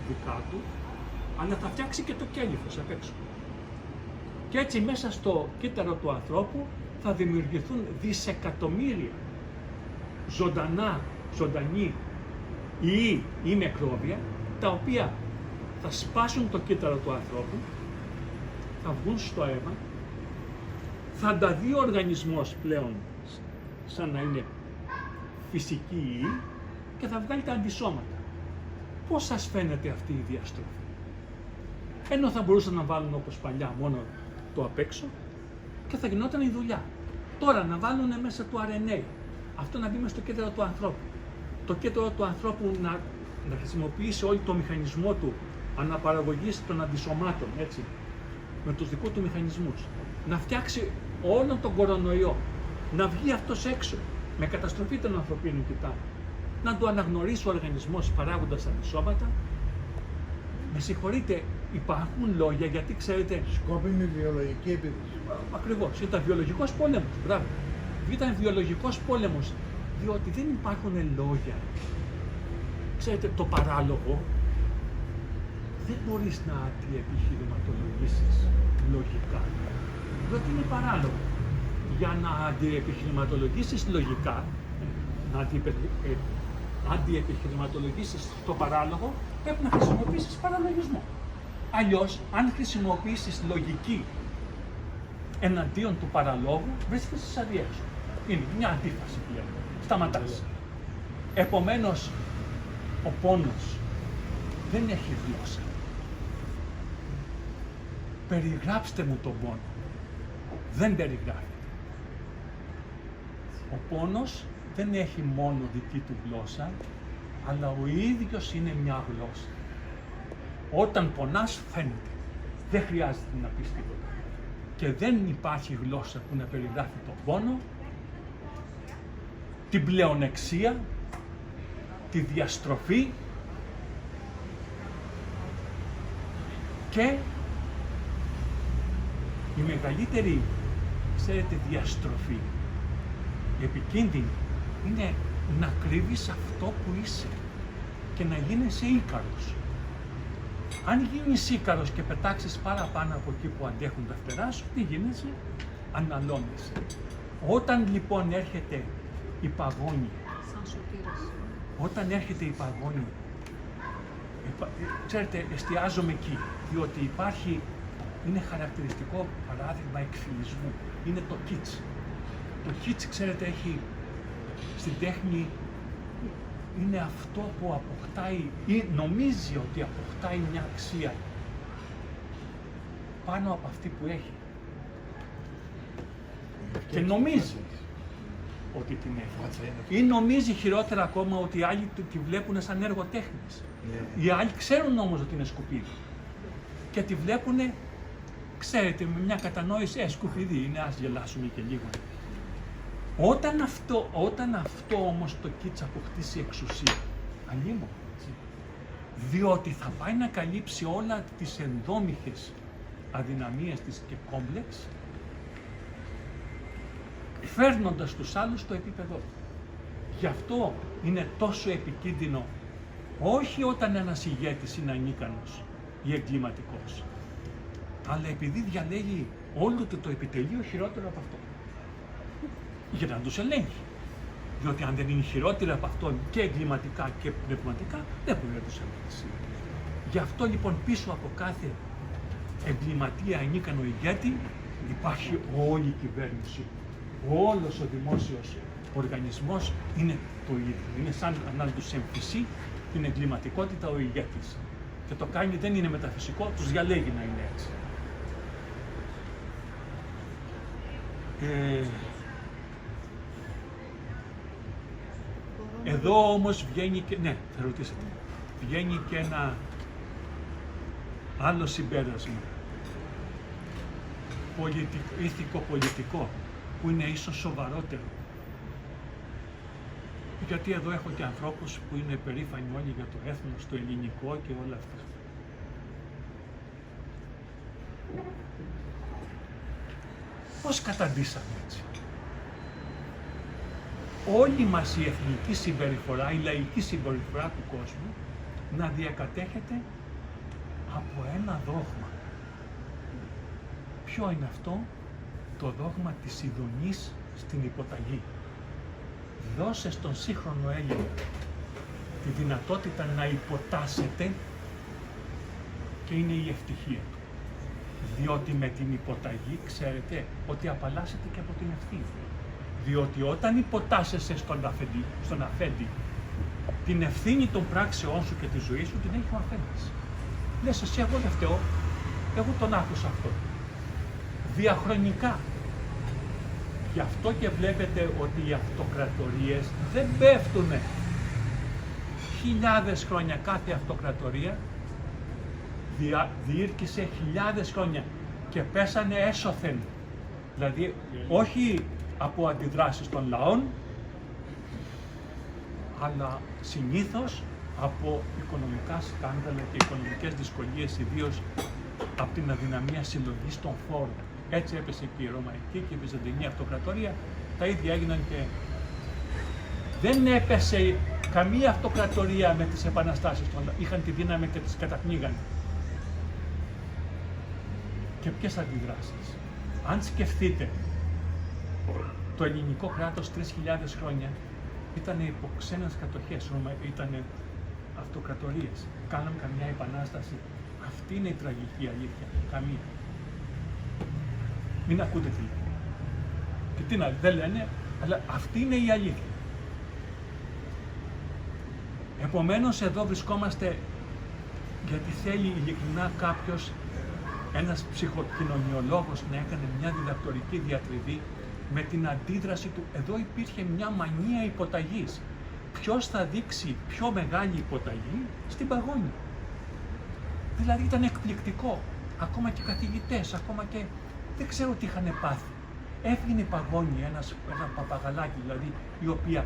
δικά του, αλλά θα φτιάξει και το κέλυφος απ' έξω. Και έτσι μέσα στο κύτταρο του ανθρώπου θα δημιουργηθούν δισεκατομμύρια ζωντανοί ιοί ή μικρόβια, τα οποία θα σπάσουν το κύτταρο του ανθρώπου, θα βγουν στο αίμα, θα τα δει ο οργανισμός πλέον σαν να είναι φυσική ιή και θα βγάλει τα αντισώματα. Πώς σας φαίνεται αυτή η διαστροφή? Ενώ θα μπορούσαν να βάλουν όπως παλιά μόνο το απ' έξω και θα γινόταν η δουλειά. Τώρα να βάλουν μέσα το RNA, αυτό να μπει μέσα στο κύτταρο του ανθρώπου. Το κύτταρο του ανθρώπου να χρησιμοποιήσει όλο το μηχανισμό του αναπαραγωγής των αντισωμάτων, έτσι, με τους δικούς του μηχανισμούς. Να φτιάξει όλο τον κορονοϊό, να βγει αυτός έξω, με καταστροφή των ανθρωπίνων κοιτά. Να το αναγνωρίσει ο οργανισμός παράγοντας αντισώματα. Με συγχωρείτε, υπάρχουν λόγια γιατί ξέρετε. Σκόπιμη βιολογική επίδοση. Ακριβώς, ήταν βιολογικός πόλεμος. Μπράβο. Ήταν βιολογικός πόλεμος, διότι δεν υπάρχουν λόγια. Ξέρετε, το παράλογο δεν μπορείς να αντιεπιχειρηματολογήσεις λογικά, διότι είναι παράλογο. Για να αντιεπιχειρηματολογήσεις λογικά, να αντιεπιχειρηματολογήσεις το παράλογο, πρέπει να χρησιμοποιήσεις παραλογισμό. Αλλιώς, αν χρησιμοποιήσεις λογική εναντίον του παραλόγου, βρίσκεσαι σε αδιέξοδο. Είναι μια αντίφαση πλέον. Σταματάς. Επομένως, ο πόνος δεν έχει γλώσσα. Περιγράψτε μου τον πόνο. Δεν περιγράφεται. Ο πόνος δεν έχει μόνο δική του γλώσσα, αλλά ο ίδιος είναι μια γλώσσα. Όταν πονάς φαίνεται. Δεν χρειάζεται να πεις τίποτα. Και δεν υπάρχει γλώσσα που να περιγράφει τον πόνο, την πλεονεξία, τη διαστροφή και η μεγαλύτερη, ξέρετε, διαστροφή, η επικίνδυνη, είναι να κρύβεις αυτό που είσαι και να γίνεσαι ίκαρος. Αν γίνεις ίκαρος και πετάξεις παραπάνω από εκεί που αντέχουν τα φτερά σου, τι γίνεσαι? Αναλώνεσαι. Όταν λοιπόν έρχεται η παγόνη, όταν έρχεται η παγόνη, ξέρετε, εστιάζομαι εκεί, διότι υπάρχει, είναι χαρακτηριστικό παράδειγμα εκφυλισμού, είναι το κιτς. Το κιτς, ξέρετε, έχει στην τέχνη, είναι αυτό που αποκτάει ή νομίζει ότι αποκτάει μια αξία πάνω από αυτή που έχει. Και νομίζει ότι την έχει. Ή νομίζει χειρότερα ακόμα ότι οι άλλοι τη βλέπουν σαν έργο τέχνης. Οι άλλοι ξέρουν όμως ότι είναι σκουπίδι. Και τη βλέπουν, ξέρετε, με μια κατανόηση, σκουπίδι είναι, ας γελάσουμε και λίγο. Όταν αυτό όμως το κίτς αποκτήσει εξουσία, αλλήμον, διότι θα πάει να καλύψει όλα τις ενδόμηχες αδυναμίες της και κόμπλεξ, φέρνοντας τους άλλους στο επίπεδο του. Γι' αυτό είναι τόσο επικίνδυνο, όχι όταν ένας ηγέτης είναι ανίκανος ή εγκληματικός, αλλά επειδή διαλέγει όλο το επιτελείο χειρότερο από αυτό. Για να τους ελέγχει. Διότι αν δεν είναι χειρότερο από αυτόν και εγκληματικά και πνευματικά, δεν μπορεί να τους ελέγξει. Γι' αυτό λοιπόν πίσω από κάθε εγκληματία ανίκανο ηγέτη υπάρχει όλη η κυβέρνηση, όλος ο δημόσιος Ο οργανισμός είναι το ίδιο. Είναι σαν να τους εμφυσεί την εγκληματικότητα ο ηγέτης. Και το κάνει, δεν είναι μεταφυσικό, τους διαλέγει να είναι έτσι. Εδώ όμως βγαίνει και, ναι, θα ρωτήσετε, βγαίνει και ένα άλλο συμπέρασμα, ηθικο-πολιτικό, που είναι ίσως σοβαρότερο. Γιατί εδώ έχω και ανθρώπους που είναι περήφανοι όλοι για το έθνος, το ελληνικό και όλα αυτά. Πώς καταντήσαμε έτσι? Όλη μας η εθνική συμπεριφορά, η λαϊκή συμπεριφορά του κόσμου να διακατέχεται από ένα δόγμα. Ποιο είναι αυτό? Το δόγμα της ειδονής στην υποταγή. Δώσε στον σύγχρονο Έλληνα τη δυνατότητα να υποτάσσεται και είναι η ευτυχία του. Διότι με την υποταγή ξέρετε ότι απαλλάσσεται και από την ευθύνη. Διότι όταν υποτάσσεσαι στον αφέντη, την ευθύνη των πράξεών σου και της ζωής σου την έχει ο αφέντης. Λες εσύ, εγώ δεν φταίω, εγώ τον άκουσα αυτό. Διαχρονικά. Γι' αυτό και βλέπετε ότι οι αυτοκρατορίες δεν πέφτουνε. Χιλιάδες χρόνια κάθε αυτοκρατορία διήρκησε χιλιάδες χρόνια και πέσανε έσωθεν. Δηλαδή όχι από αντιδράσεις των λαών, αλλά συνήθως από οικονομικά σκάνδαλα και οικονομικές δυσκολίες, ιδίως από την αδυναμία συλλογής των φόρων. Έτσι έπεσε και η Ρωμαϊκή και η Βυζαντινή Αυτοκρατορία, τα ίδια έγιναν και... Δεν έπεσε καμία αυτοκρατορία με τις επαναστάσεις των λαών, είχαν τη δύναμη και τις καταπνίγανε. Και ποιες αντιδράσεις? Αν σκεφτείτε, το ελληνικό κράτος 3.000 χρόνια ήταν υπό ξένες κατοχές, ήταν αυτοκρατορίες. Κάναμε καμιά επανάσταση. Αυτή είναι η τραγική αλήθεια. Καμία. Μην ακούτε τι λένε. Και τι να δεν λένε, αλλά αυτή είναι η αλήθεια. Επομένως εδώ βρισκόμαστε γιατί θέλει ειλικρινά κάποιος, ένας ψυχοκοινωνιολόγος, να έκανε μια διδακτορική διατριβή με την αντίδραση του. Εδώ υπήρχε μια μανία υποταγής. Ποιος θα δείξει πιο μεγάλη υποταγή στην παγόνη. Δηλαδή ήταν εκπληκτικό. Ακόμα και καθηγητές, ακόμα και δεν ξέρω τι είχαν πάθει. Έβγαινε η παγόνη, ένα παπαγαλάκι δηλαδή, η οποία...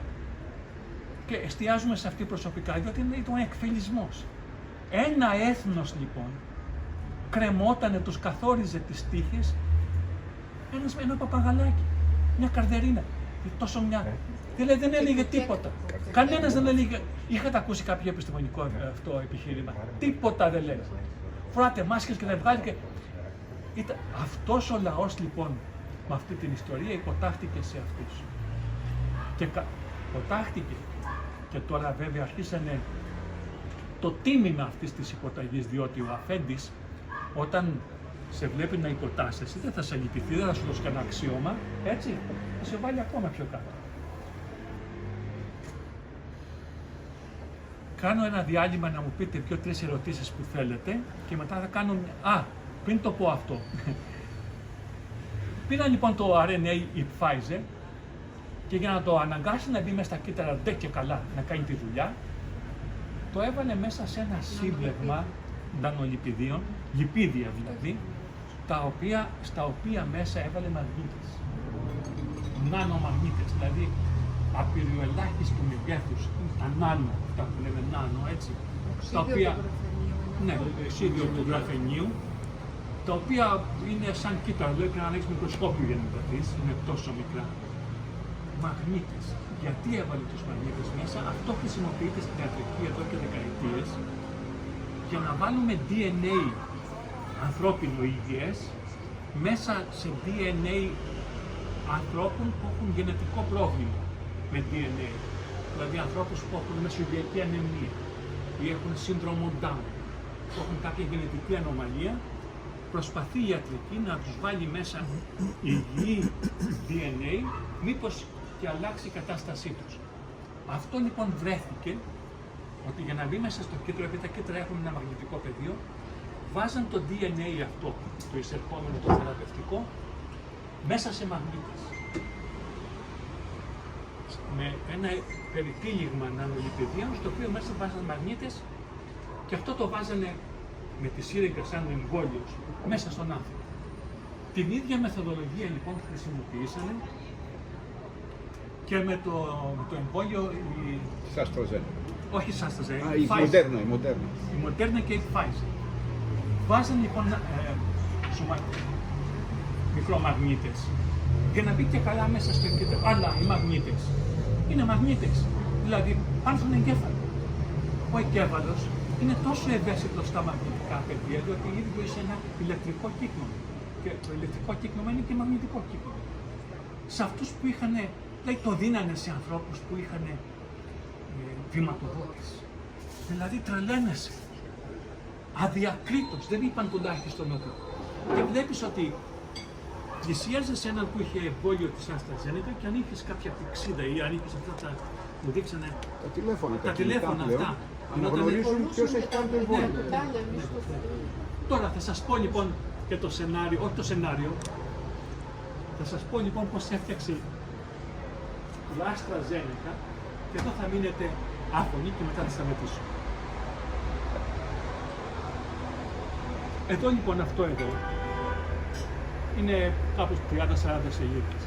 Και εστιάζουμε σε αυτή προσωπικά, διότι ήταν εκφυλισμός. Ένα έθνος λοιπόν κρεμότανε, τους καθόριζε τις τύχες, ένα παπαγαλάκι, μια καρδερίνα, τόσο μια... Δηλαδή δεν έλεγε τίποτα. Κανένας δεν έλεγε. Είχατε ακούσει κάποιο επιστημονικό αυτό επιχείρημα? Τίποτα δεν λέει. Φοράτε μάσκες και δεν βγάλει και... Αυτός ο λαός λοιπόν με αυτή την ιστορία υποτάχτηκε σε αυτούς. Και υποτάχτηκε. Και τώρα βέβαια αρχίσανε το τίμημα αυτής της υποταγής, διότι ο αφέντης όταν σε βλέπει να υποτάσσεσαι δεν θα σε λυπηθεί, δεν θα σου δώσει κανένα αξίωμα, έτσι, θα σε βάλει ακόμα πιο κάτω. Κάνω ένα διάλειμμα να μου πείτε 2-3 ερωτήσεις που θέλετε και μετά θα κάνω... πριν το πω αυτό. Πήραν λοιπόν το RNA η Pfizer και για να το αναγκάσει να μπει μέσα στα κύτταρα ντε και καλά να κάνει τη δουλειά, το έβαλε μέσα σε ένα σύμπλεγμα νανολιπιδίων, λιπίδια δηλαδή, στα οποία μέσα έβαλε μαγνήτες. Νανομαγνήτες, δηλαδή απειροελάχιστου μεγέθους, τα νάνο, αυτά που λέμε νάνο, έτσι, τα οποία, ναι, οξύδιο του γραφενίου, τα οποία είναι σαν κύτταρα, δηλαδή πρέπει να ανοίξεις μικροσκόπιο για να τα δεις, είναι τόσο μικρά. Μαγνήτες. Γιατί έβαλε τους μαγνήτες μέσα? Αυτό χρησιμοποιείται στην ιατρική εδώ και δεκαετίες για να βάλουμε DNA ανθρώπινο υγιές μέσα σε DNA ανθρώπων που έχουν γενετικό πρόβλημα με DNA. Δηλαδή ανθρώπους που έχουν μεσογειακή ανεμία ή έχουν σύνδρομο Down, που έχουν κάποια γενετική ανομαλία, προσπαθεί η ιατρική να τους βάλει μέσα υγιή DNA, μήπως και αλλάξει η κατάστασή τους. Αυτό λοιπόν βρέθηκε ότι για να μπει μέσα στο κύτταρο, επειδή τα κύτταρα έχουν ένα μαγνητικό πεδίο, βάζαν το DNA αυτό, το εισερχόμενο, το θεραπευτικό, μέσα σε μαγνήτες. Με ένα περιτύλιγμα νανολιπηδίων, στο οποίο μέσα βάζαν μαγνήτες και αυτό το βάζανε με τη σύριγγα σαν εμβόλιος μέσα στον άνθρωπο. Την ίδια μεθοδολογία λοιπόν χρησιμοποιήσανε και με το εμβόλιο Της AstraZeneca. όχι της AstraZeneca, Η Moderna, η Moderna. η Moderna και η Pfizer. Βάζαν λοιπόν μικρομαγνήτες για να μπει και καλά μέσα στο κύτταρο. Αλλά οι μαγνήτες είναι μαγνήτες, δηλαδή πάνε στον εγκέφαλο. Ο εγκέφαλος είναι τόσο ευαίσθητο στα μαγνητικά πεδία, διότι ίδιο είσαι ένα ηλεκτρικό κύκλωμα. Και το ηλεκτρικό κύκλωμα είναι και μαγνητικό κύκλωμα. Σε αυτούς που είχαν, δηλαδή το δίνανε σε ανθρώπους που είχαν βηματοδότης. Δηλαδή τρελαίνεσαι. Αδιακρίτως, δεν είπαν τουλάχιστον ότι. Και βλέπεις ότι πλησίαζε σε έναν που είχε εμβόλιο της AstraZeneca και αν είχες κάποια πηξίδα ή αν είχες αυτά τα που δείξανε. Τα τηλέφωνα, Τα τηλέφωνα αυτά. Να γνωρίζουν ποιος έχει κάνει το εμβόλιο. Τώρα θα σας πω λοιπόν και το σενάριο, όχι το σενάριο, θα σας πω λοιπόν πώς έφτιαξε η AstraZeneca και εδώ θα μείνετε άφωνοι και μετά θα σταματήσω. Εδώ λοιπόν αυτό εδώ είναι κάπως 30-40 σελίδες.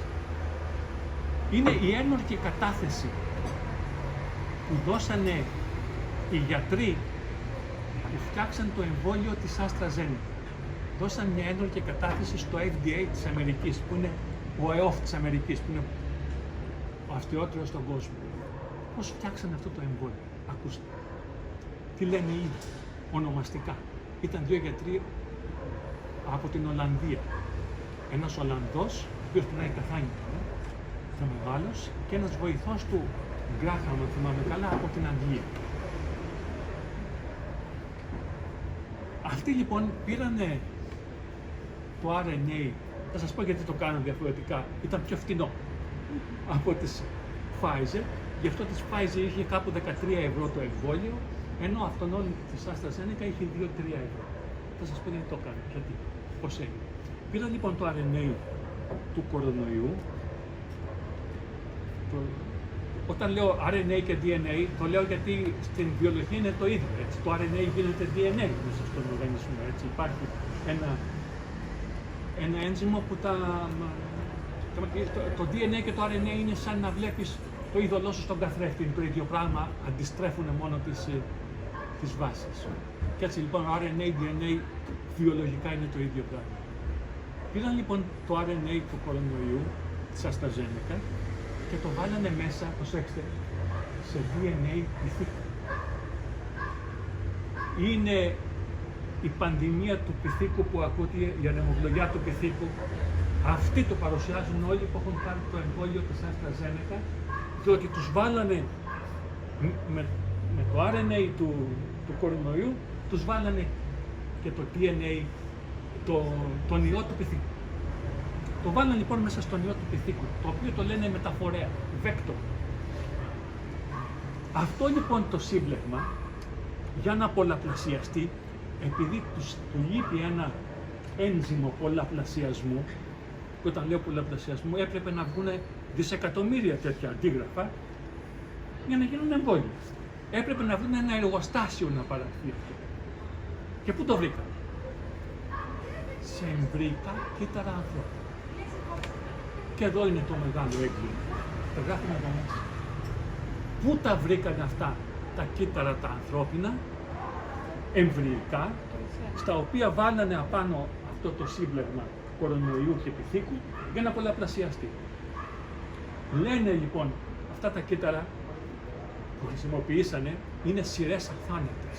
Είναι η ένορκη κατάθεση που δώσανε οι γιατροί που φτιάξαν το εμβόλιο της AstraZeneca. Δώσαν μια ένορκη κατάθεση στο FDA της Αμερικής, που είναι ο ΕΟΦ της Αμερικής, που είναι ο αυτιότερος στον κόσμο. Πώς φτιάξαν αυτό το εμβόλιο. Ακούστε. Τι λένε οι ίδιοι, ονομαστικά. Ήταν δύο γιατροί από την Ολλανδία. Ένας Ολλανδός, ο οποίος πεινάει καθάνη, ήταν μεγάλος, και ένας βοηθός του, Γκράχαμ, αν θυμάμαι καλά, από την Αγγλία. Αυτοί λοιπόν πήρανε το RNA, θα σας πω γιατί το κάνουν διαφορετικά, ήταν πιο φτηνό από τις Pfizer, γι' αυτό της Pfizer είχε κάπου 13 ευρώ το εμβόλιο, ενώ αυτόν της AstraZeneca είχε 2-3 ευρώ. Θα σας πω γιατί το κάνουν, γιατί, πώς έγινε. Πήραν λοιπόν το RNA του κορονοϊού, όταν λέω RNA και DNA, το λέω γιατί στην βιολογία είναι το ίδιο, έτσι. Το RNA γίνεται DNA μέσα στον οργανισμό, έτσι. Υπάρχει ένα ένζυμο που το DNA και το RNA είναι σαν να βλέπεις το είδωλό σου στον καθρέφτη, είναι το ίδιο πράγμα, αντιστρέφουν μόνο τις βάσεις. Και έτσι λοιπόν RNA, DNA βιολογικά είναι το ίδιο πράγμα. Πήραν λοιπόν το RNA του κορονοϊού, της AstraZeneca, και το βάλανε μέσα, προσέξτε, σε DNA πυθίκου. Είναι η πανδημία του πυθίκου που ακούτε, η ανεμοβλογιά του πυθίκου. Αυτοί το παρουσιάζουν όλοι που έχουν πάρει το εμβόλιο της AstraZeneca, διότι τους βάλανε με το RNA του κορονοϊού, τους βάλανε και το DNA, τον ιό του πυθίκου. Το βάλανε λοιπόν μέσα στον ιό του πυθίκου, το οποίο το λένε μεταφορέα, βέκτορ. Αυτό λοιπόν το σύμπλεγμα, για να πολλαπλασιαστεί, επειδή του λείπει ένα ένζυμο πολλαπλασιασμού, και όταν λέω πολλαπλασιασμού έπρεπε να βγουν δισεκατομμύρια τέτοια αντίγραφα για να γίνουν εμβόλια. Έπρεπε να βρουν ένα εργοστάσιο να παραχθεί αυτό. Και πού το βρήκαν? Σε εμβρυϊκά κύτταρα ανθρώπων. Και εδώ είναι το μεγάλο έγκλημα. Τα γράφουμε εδώ μέσα. Πού τα βρήκαν αυτά τα κύτταρα τα ανθρώπινα, εμβρυϊκά, στα οποία βάλανε απάνω αυτό το σύμπλεγμα κορονοϊού και πυθίκου για να πολλαπλασιαστεί. Λένε λοιπόν αυτά τα κύτταρα που χρησιμοποιήσανε είναι σειρές αθάνατες.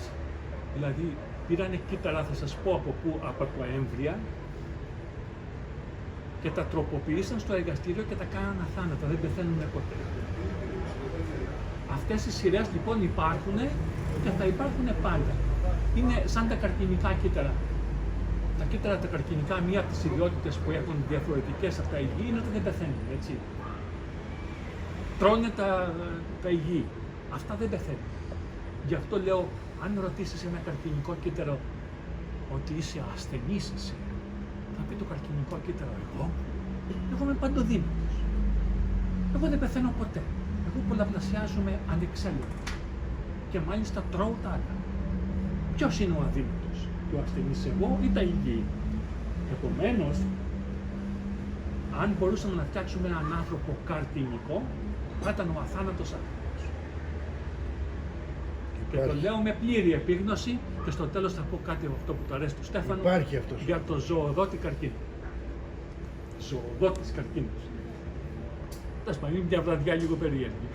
Δηλαδή πήρανε κύτταρα, θα σας πω από πού, από τα έμβρια, και τα τροποποιήσαν στο εργαστήριο και τα κάναν αθάνατα, δεν πεθαίνουν ποτέ. Αυτές οι σειρές λοιπόν υπάρχουν και θα υπάρχουν πάντα. Είναι σαν τα καρκινικά κύτταρα. Τα κύτταρα τα καρκινικά, μία από τις ιδιότητες που έχουν διαφορετικές από τα υγιή είναι ότι δεν πεθαίνουν, έτσι. τρώνε τα υγιή. Αυτά δεν πεθαίνουν. Γι' αυτό λέω, αν ρωτήσεις ένα καρκινικό κύτταρο ότι είσαι ασθενής εσύ, θα πει το καρκινικό κύτταρο, εγώ είμαι παντοδύναμος. Εγώ δεν πεθαίνω ποτέ. Εγώ πολλαπλασιάζομαι ανεξέλεγκτα. Και μάλιστα τρώω τα άλλα. Ποιος είναι ο αδύνατος, ο ασθενής εγώ ή τα υγιή? Επομένως, αν μπορούσαμε να φτιάξουμε έναν άνθρωπο καρκινικό, θα ήταν ο αθάνατος άνθρωπος. Και το λέω με πλήρη επίγνωση και στο τέλος θα πω κάτι από αυτό που του αρέσει του Στέφανου. Υπάρχει αυτός. Για το ζωοδότη καρκίνο. Ζωοδότης καρκίνος. Τέλος πάντων, είναι μια βραδιά λίγο περίεργη,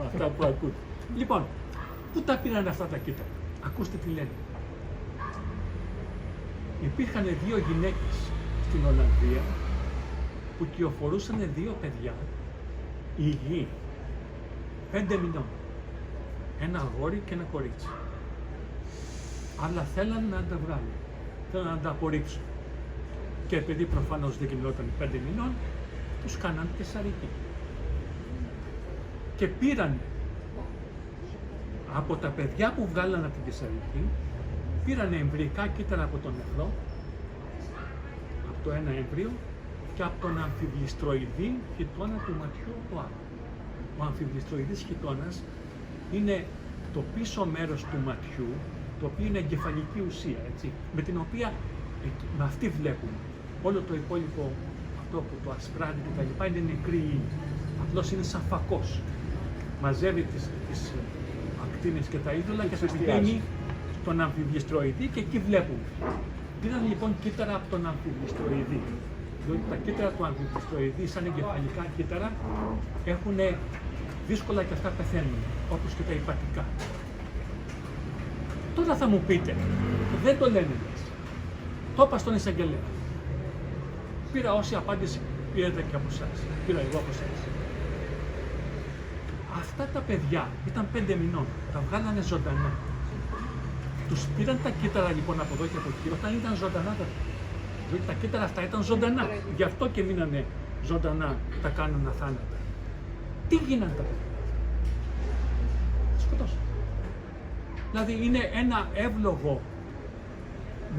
αυτά που ακούτε. Λοιπόν, πού τα πήραν αυτά τα κύτταρα? Ακούστε τι λένε. Υπήρχαν δύο γυναίκες στην Ολλανδία που κυοφορούσαν δύο παιδιά υγιή, 5 μηνών. Ένα αγόρι και ένα κορίτσι. Αλλά θέλαν να τα βγάλουν, θέλαν να τα απορρίψουν. Και επειδή προφανώς δεν γινόταν 5 μηνών, τους κάναν καισαρική. Και πήραν από τα παιδιά που βγάλαν από την καισαρική, πήραν εμβρυϊκά κύτταρα από τον νεφρό, από το ένα έμβριο, και από τον αμφιβληστροειδή χιτώνα του ματιού το άλλο. Ο αμφιβληστροειδής χιτώνας είναι το πίσω μέρος του ματιού, το οποίο είναι εγκεφαλική ουσία, έτσι, με την οποία με αυτή βλέπουμε. Όλο το υπόλοιπο, αυτό που το ασπράδι και τα λοιπά, είναι νεκρή ύλη. Απλώς είναι σαν φακός. Μαζεύει τις ακτίνες και τα είδωλα και τα πηγαίνει στον αμφιβληστροειδή και εκεί βλέπουμε. Πήραν λοιπόν κύτταρα από τον αμφιβληστροειδή. Διότι τα κύτταρα του αμφιβληστροειδή, σαν εγκεφαλικά κύτταρα, έχουν δύσκολα και αυτά πεθαίνουν, όπως και τα υπατικά. Τώρα θα μου πείτε, δεν το λένε λες. Το είπα στον εισαγγελέα. Πήρα όση απάντηση πήρατε και από εσάς. Πήρα εγώ από εσάς. Αυτά τα παιδιά ήταν 5 μηνών, τα βγάλανε ζωντανά. Τους πήραν τα κύτταρα λοιπόν από εδώ και από εκεί, όταν ήταν ζωντανά διότι τα κύτταρα αυτά ήταν ζωντανά. Γι' αυτό και μείνανε ζωντανά, τα κάνουν αθάνατα. Τι γίνανε τα παιδιά? Σκοτώσαν. Δηλαδή είναι ένα εύλογο,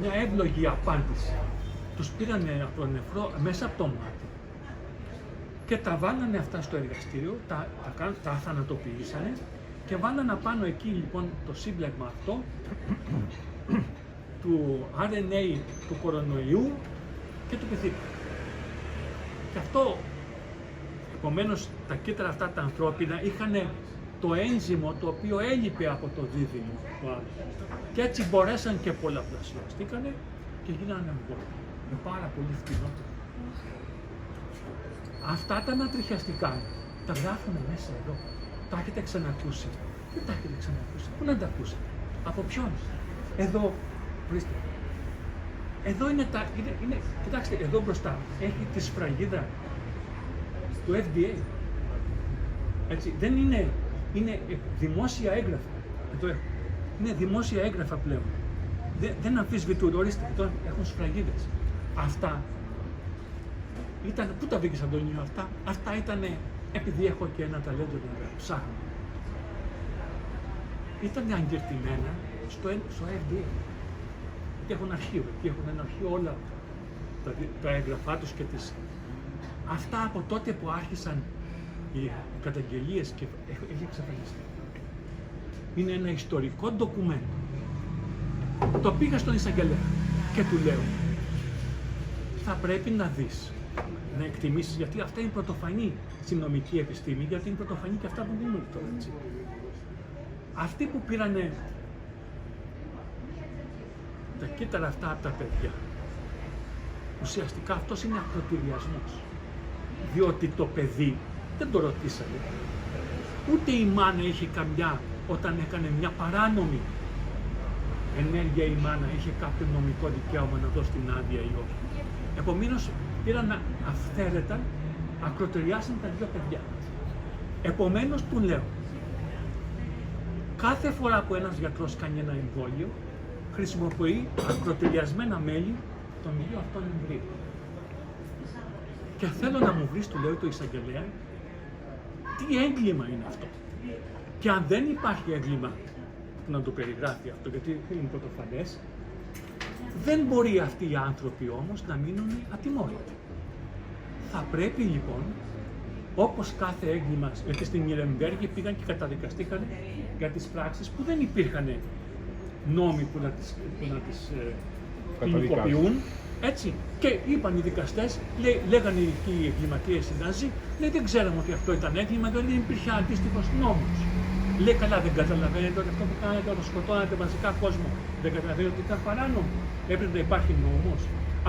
μια εύλογη απάντηση. Τους πήρανε από το νεφρό μέσα από το μάτι και τα βάλανε αυτά στο εργαστήριο, τα αθανατοποιήσανε και βάλανε πάνω εκεί λοιπόν το σύμπλεγμα αυτό του RNA του κορονοϊού και του πυθίκου. Και αυτό, επομένως, τα κύτταρα αυτά τα ανθρώπινα είχαν το ένζυμο το οποίο έλειπε από το δίδυμο το άλλο. Και έτσι μπορέσαν και πολλαπλασιαστήκανε και γίνανε εμβόλια. Με πάρα πολύ φτηνότερο. Αυτά τα ανατριχιαστικά τα γράφουμε μέσα εδώ. Τα έχετε ξανακούσει? Δεν τα έχετε ξανακούσει. Πού να τα ακούσετε? Από ποιον? Εδώ, βρίσκεται. Εδώ είναι τα. Κοιτάξτε, εδώ μπροστά έχει τη σφραγίδα του FDA. Έτσι, δεν είναι. Είναι δημόσια έγγραφα. Εδώ έχω. Είναι δημόσια έγγραφα πλέον. Δεν αμφισβητούν. Ορίστε, εδώ έχουν σφραγίδες. Αυτά ήταν. Πού τα βρήκες, Αντώνιο, αυτά? Αυτά ήταν. Επειδή έχω και ένα ταλέντο να ψάχνω. Ήταν αγκερτημένα στο FDA. Και έχουν αρχείο, και έχουν ένα αρχείο όλα τα έγγραφά τους και τις... Αυτά από τότε που άρχισαν οι καταγγελίες και έχει εξαφανιστεί. Είναι ένα ιστορικό ντοκουμέντο. Το πήγα στον εισαγγελέα και του λέω, θα πρέπει να δεις, να εκτιμήσεις, γιατί αυτά είναι πρωτοφανή στην νομική επιστήμη, γιατί είναι πρωτοφανή και αυτά που δίνουν τώρα, έτσι. Αυτοί που πήρανε τα κύτταρα αυτά από τα παιδιά, ουσιαστικά αυτός είναι ακροτηριασμός. Διότι το παιδί δεν το ρωτήσανε. Ούτε η μάνα είχε καμιά, όταν έκανε μια παράνομη ενέργεια η μάνα, είχε κάποιο νομικό δικαίωμα να δώσει την άδεια ή όχι. Επομένως πήραν αυθαίρετα, ακροτηριάσαν τα δύο παιδιά. Επομένως του λέω, κάθε φορά που ένας γιατρός κάνει ένα εμβόλιο, χρησιμοποιεί ακροτηριασμένα μέλη των δύο αυτών εμβρίων. Και θέλω να μου βρεις, του λέω το εισαγγελέα, τι έγκλημα είναι αυτό. Και αν δεν υπάρχει έγκλημα που να το περιγράφει αυτό, γιατί είναι πρωτοφανές, δεν μπορεί αυτοί οι άνθρωποι όμως να μείνουν ατιμόρυτοι. Θα πρέπει λοιπόν, όπως κάθε έγκλημα, γιατί στην Νιρεμβέργη πήγαν και καταδικαστήκαν για τις πράξεις που δεν υπήρχαν νόμοι που να τις ποινικοποιούν, έτσι. Και είπαν οι δικαστές, λέγανε και οι εγκληματίες οι Ναζί, λέει δεν ξέραμε ότι αυτό ήταν έγκλημα, δεν υπήρχε αντίστοιχος νόμος. Λέει καλά, δεν καταλαβαίνετε ότι αυτό που κάνετε όταν σκοτώνατε μαζικά κόσμο, δεν καταλαβαίνετε ότι ήταν παράνομο. Έπρεπε να υπάρχει νόμος.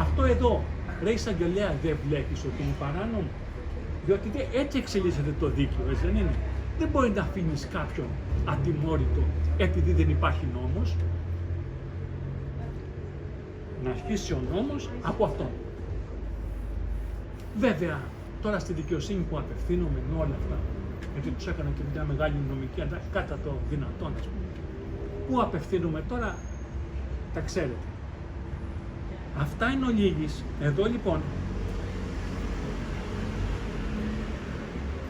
Αυτό εδώ, ρε εισαγγελέα, δεν βλέπεις ότι είναι παράνομο. Διότι έτσι εξελίσσεται το δίκαιο, έτσι δεν είναι. Δεν μπορεί να αφήνεις κάποιον ατιμόρυτο επειδή δεν υπάρχει νόμος. Να αρχίσει ο νόμος από αυτόν. Βέβαια, τώρα στη δικαιοσύνη που απευθύνομαι με όλα αυτά, γιατί τους έκανα και μια μεγάλη νομική κατά το δυνατόν, ας πούμε, που απευθύνομαι τώρα, τα ξέρετε. Αυτά είναι ο λίγης. Εδώ λοιπόν,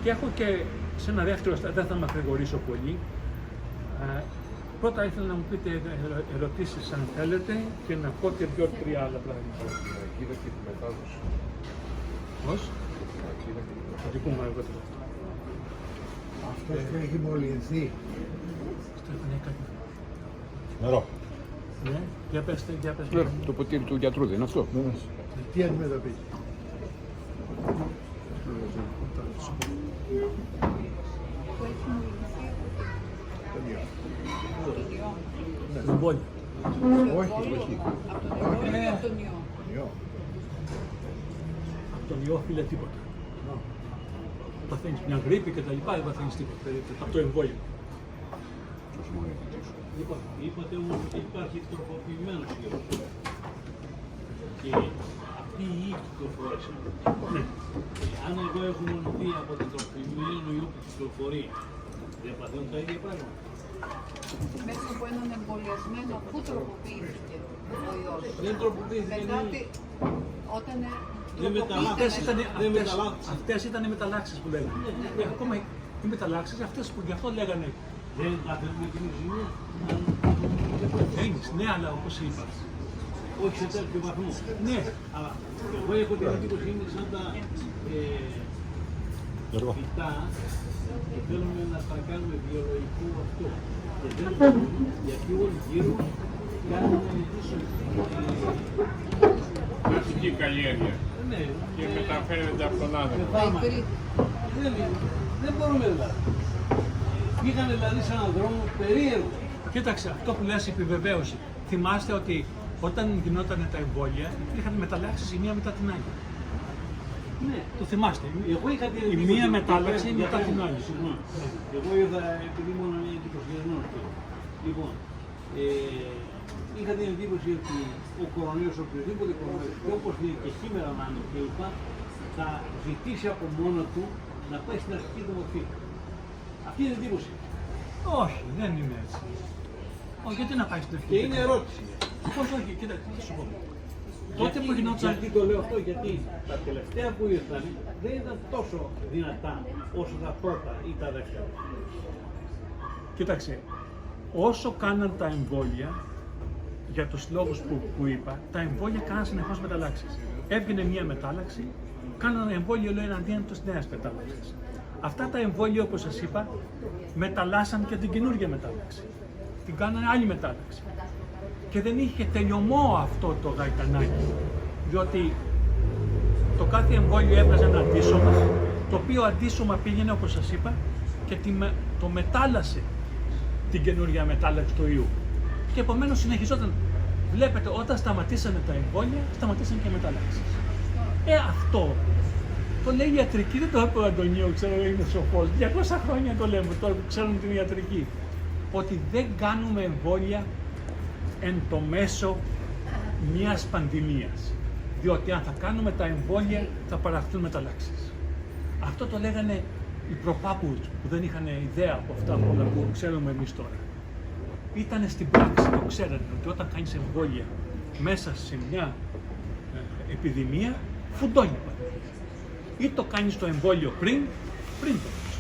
και έχω και σε ένα δεύτερο, δεν θα με ακρηγορήσω πολύ. Πρώτα ήθελα να μου πείτε ερωτήσεις αν θέλετε και να πω και 2-3 άλλα πράγματα. Την αγγίδα και τη μετάδοση. Πώς? Θα την πούμε αργότερα. Αυτός που έχει μολυνθεί. Αυτό έκανε κάτι. Νερό. Ναι, για πέστε. Το ποτήρι του γιατρού δεν είναι αυτό. Τι αντιμετωπίζει. Που έχει μολυνθεί Το εμβόλιο. Όχι, από τον ιό ή από τον ιό. ιό. Από τον ιό φίλε τίποτα. Παθαίνεις μια γρίπη και τα λοιπά, δεν παθαίνεις τίποτα. Από το εμβόλιο. Λοιπόν, είπατε όμως ότι υπάρχει τροποποιημένος ιός. Και αυτή η ιή κυκλοφόρησε. Ναι. Αν εγώ έχω μονοθεί από τον τροποποιημένο ιό που κυκλοφορεί, δεν παθαίνουν τα ίδια πράγματα. Μέσα από έναν εμβολιασμένο, πού τροποποιήθηκε ο ιός. Δεν τροποποιήθηκε. Μετά όταν Αυτές ήταν οι μεταλλάξεις που λέγανε. Ακόμα οι μεταλλάξεις, αυτές που γι' αυτό λέγανε. Δεν παθαίνουν την ζημία. Παθαίνεις, ναι, αλλά όπως είπα. Όχι σε τέτοιο βαθμό. Ναι, Αλλά εγώ έχω την εντύπωση είναι σαν τα φυτά και θέλουμε να τα κάνουμε βιολογικό αυτό. Και δεν μπορούμε γιατί όλοι γύρω κάνουμε Φυσική καλλιέργεια ναι, και μεταφέρεται από τον άνθρωπο. δεν μπορούμε δηλαδή. Πήγανε δηλαδή σε έναν δρόμο περίεργο. κοίταξε, αυτό που λες επιβεβαίωση. Θυμάστε ότι όταν γινόταν τα εμβόλια, υπήρχαν μεταλλάξεις η μία μετά την άλλη. Ναι. Το θυμάστε. Εγώ είχα την Η εντύπωση μία ότι- μετάλλαξη μετά την άλλη. Συγγνώμη. Εγώ είδα επειδή μόνο είναι εντυπωσιασμένος τώρα. Λοιπόν, είχα την εντύπωση ότι ο κορονοϊός, οποιοδήποτε κορονοϊός, και όπως είναι και σήμερα να είναι και είπα, θα ζητήσει από μόνο του να πάει στην αρχική του μορφή. Αυτή είναι η εντύπωση. Όχι, δεν είναι έτσι. Όχι, γιατί να πάει στην αρχή. Και είναι ερώτηση. Πώς όχι, κοίταξε, θα σου πω. Τότε που γινόταν. Γιατί το λέω αυτό, γιατί τα τελευταία που ήρθαν δεν ήταν τόσο δυνατά όσο τα πρώτα ή τα δεύτερα. Κοίταξε, όσο κάναν τα εμβόλια, για τους λόγους που είπα, τα εμβόλια κάναν συνεχώς μεταλλάξεις. Έβγαινε μία μετάλλαξη, κάνανε εμβόλιο λέω εναντίον της νέας μετάλλαξης. Αυτά τα εμβόλια, όπως σας είπα, μεταλλάσσαν και την καινούργια μετάλλαξη. Την κάνανε άλλη μετάλλαξη. Και δεν είχε τελειωμό αυτό το γαϊτανάκι, διότι το κάθε εμβόλιο έβγαζε ένα αντίσωμα, το οποίο αντίσωμα πήγαινε, όπως σας είπα, και το μετάλλασε την καινούργια μετάλλαξη του ιού. Και επομένως συνεχιζόταν. Βλέπετε, όταν σταματήσανε τα εμβόλια, σταματήσαν και οι μεταλλάξεις. Αυτό το λέει η ιατρική, δεν το είπε ο Αντωνίου, ξέρω, είναι σοφός. 200 χρόνια το λέμε, τώρα που ξέρουν την ιατρική. Ότι δεν κάνουμε εμβόλια εν το μέσο μιας πανδημίας. Διότι αν θα κάνουμε τα εμβόλια θα παραχθούν μεταλλάξεις. Αυτό το λέγανε οι προπάπους που δεν είχαν ιδέα από αυτά που ξέρουμε εμείς τώρα. Ήτανε στην πράξη, το ξέρανε ότι όταν κάνεις εμβόλια μέσα σε μια επιδημία, φουντώνει πάντα. Ή το κάνεις το εμβόλιο πριν το κάνεις.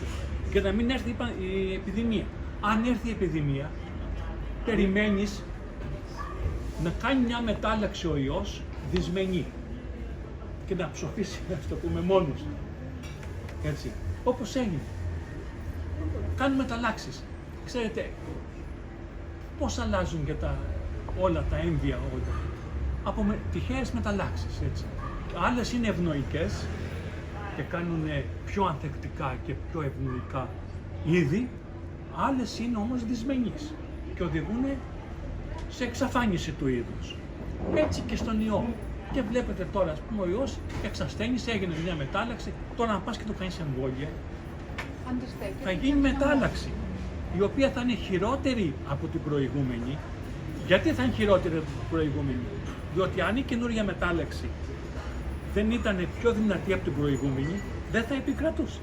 και να μην έρθει η επιδημία. Αν έρθει η επιδημία, περιμένεις να κάνει μια μετάλλαξη ο ιός δυσμενή και να ψοφήσει, ας το πούμε, μόνος. Έτσι, όπως έγινε. Κάνουν μεταλλάξεις. Ξέρετε, πώς αλλάζουν και όλα τα έμβια όλα. Από τυχαίες μεταλλάξεις, έτσι. Άλλες είναι ευνοϊκές και κάνουν πιο ανθεκτικά και πιο ευνοϊκά είδη, άλλες είναι όμως δυσμενείς και οδηγούν σε εξαφάνιση του είδους. Έτσι και στον ιό. Και βλέπετε τώρα, ας πούμε, ο ιός εξασθένησε, έγινε μια μετάλλαξη, τώρα να πας και το κάνεις εμβόλια, θα γίνει μετάλλαξη, η οποία θα είναι χειρότερη από την προηγούμενη. Γιατί θα είναι χειρότερη από την προηγούμενη? Διότι αν η καινούργια μετάλλαξη δεν ήταν πιο δυνατή από την προηγούμενη, δεν θα επικρατούσε.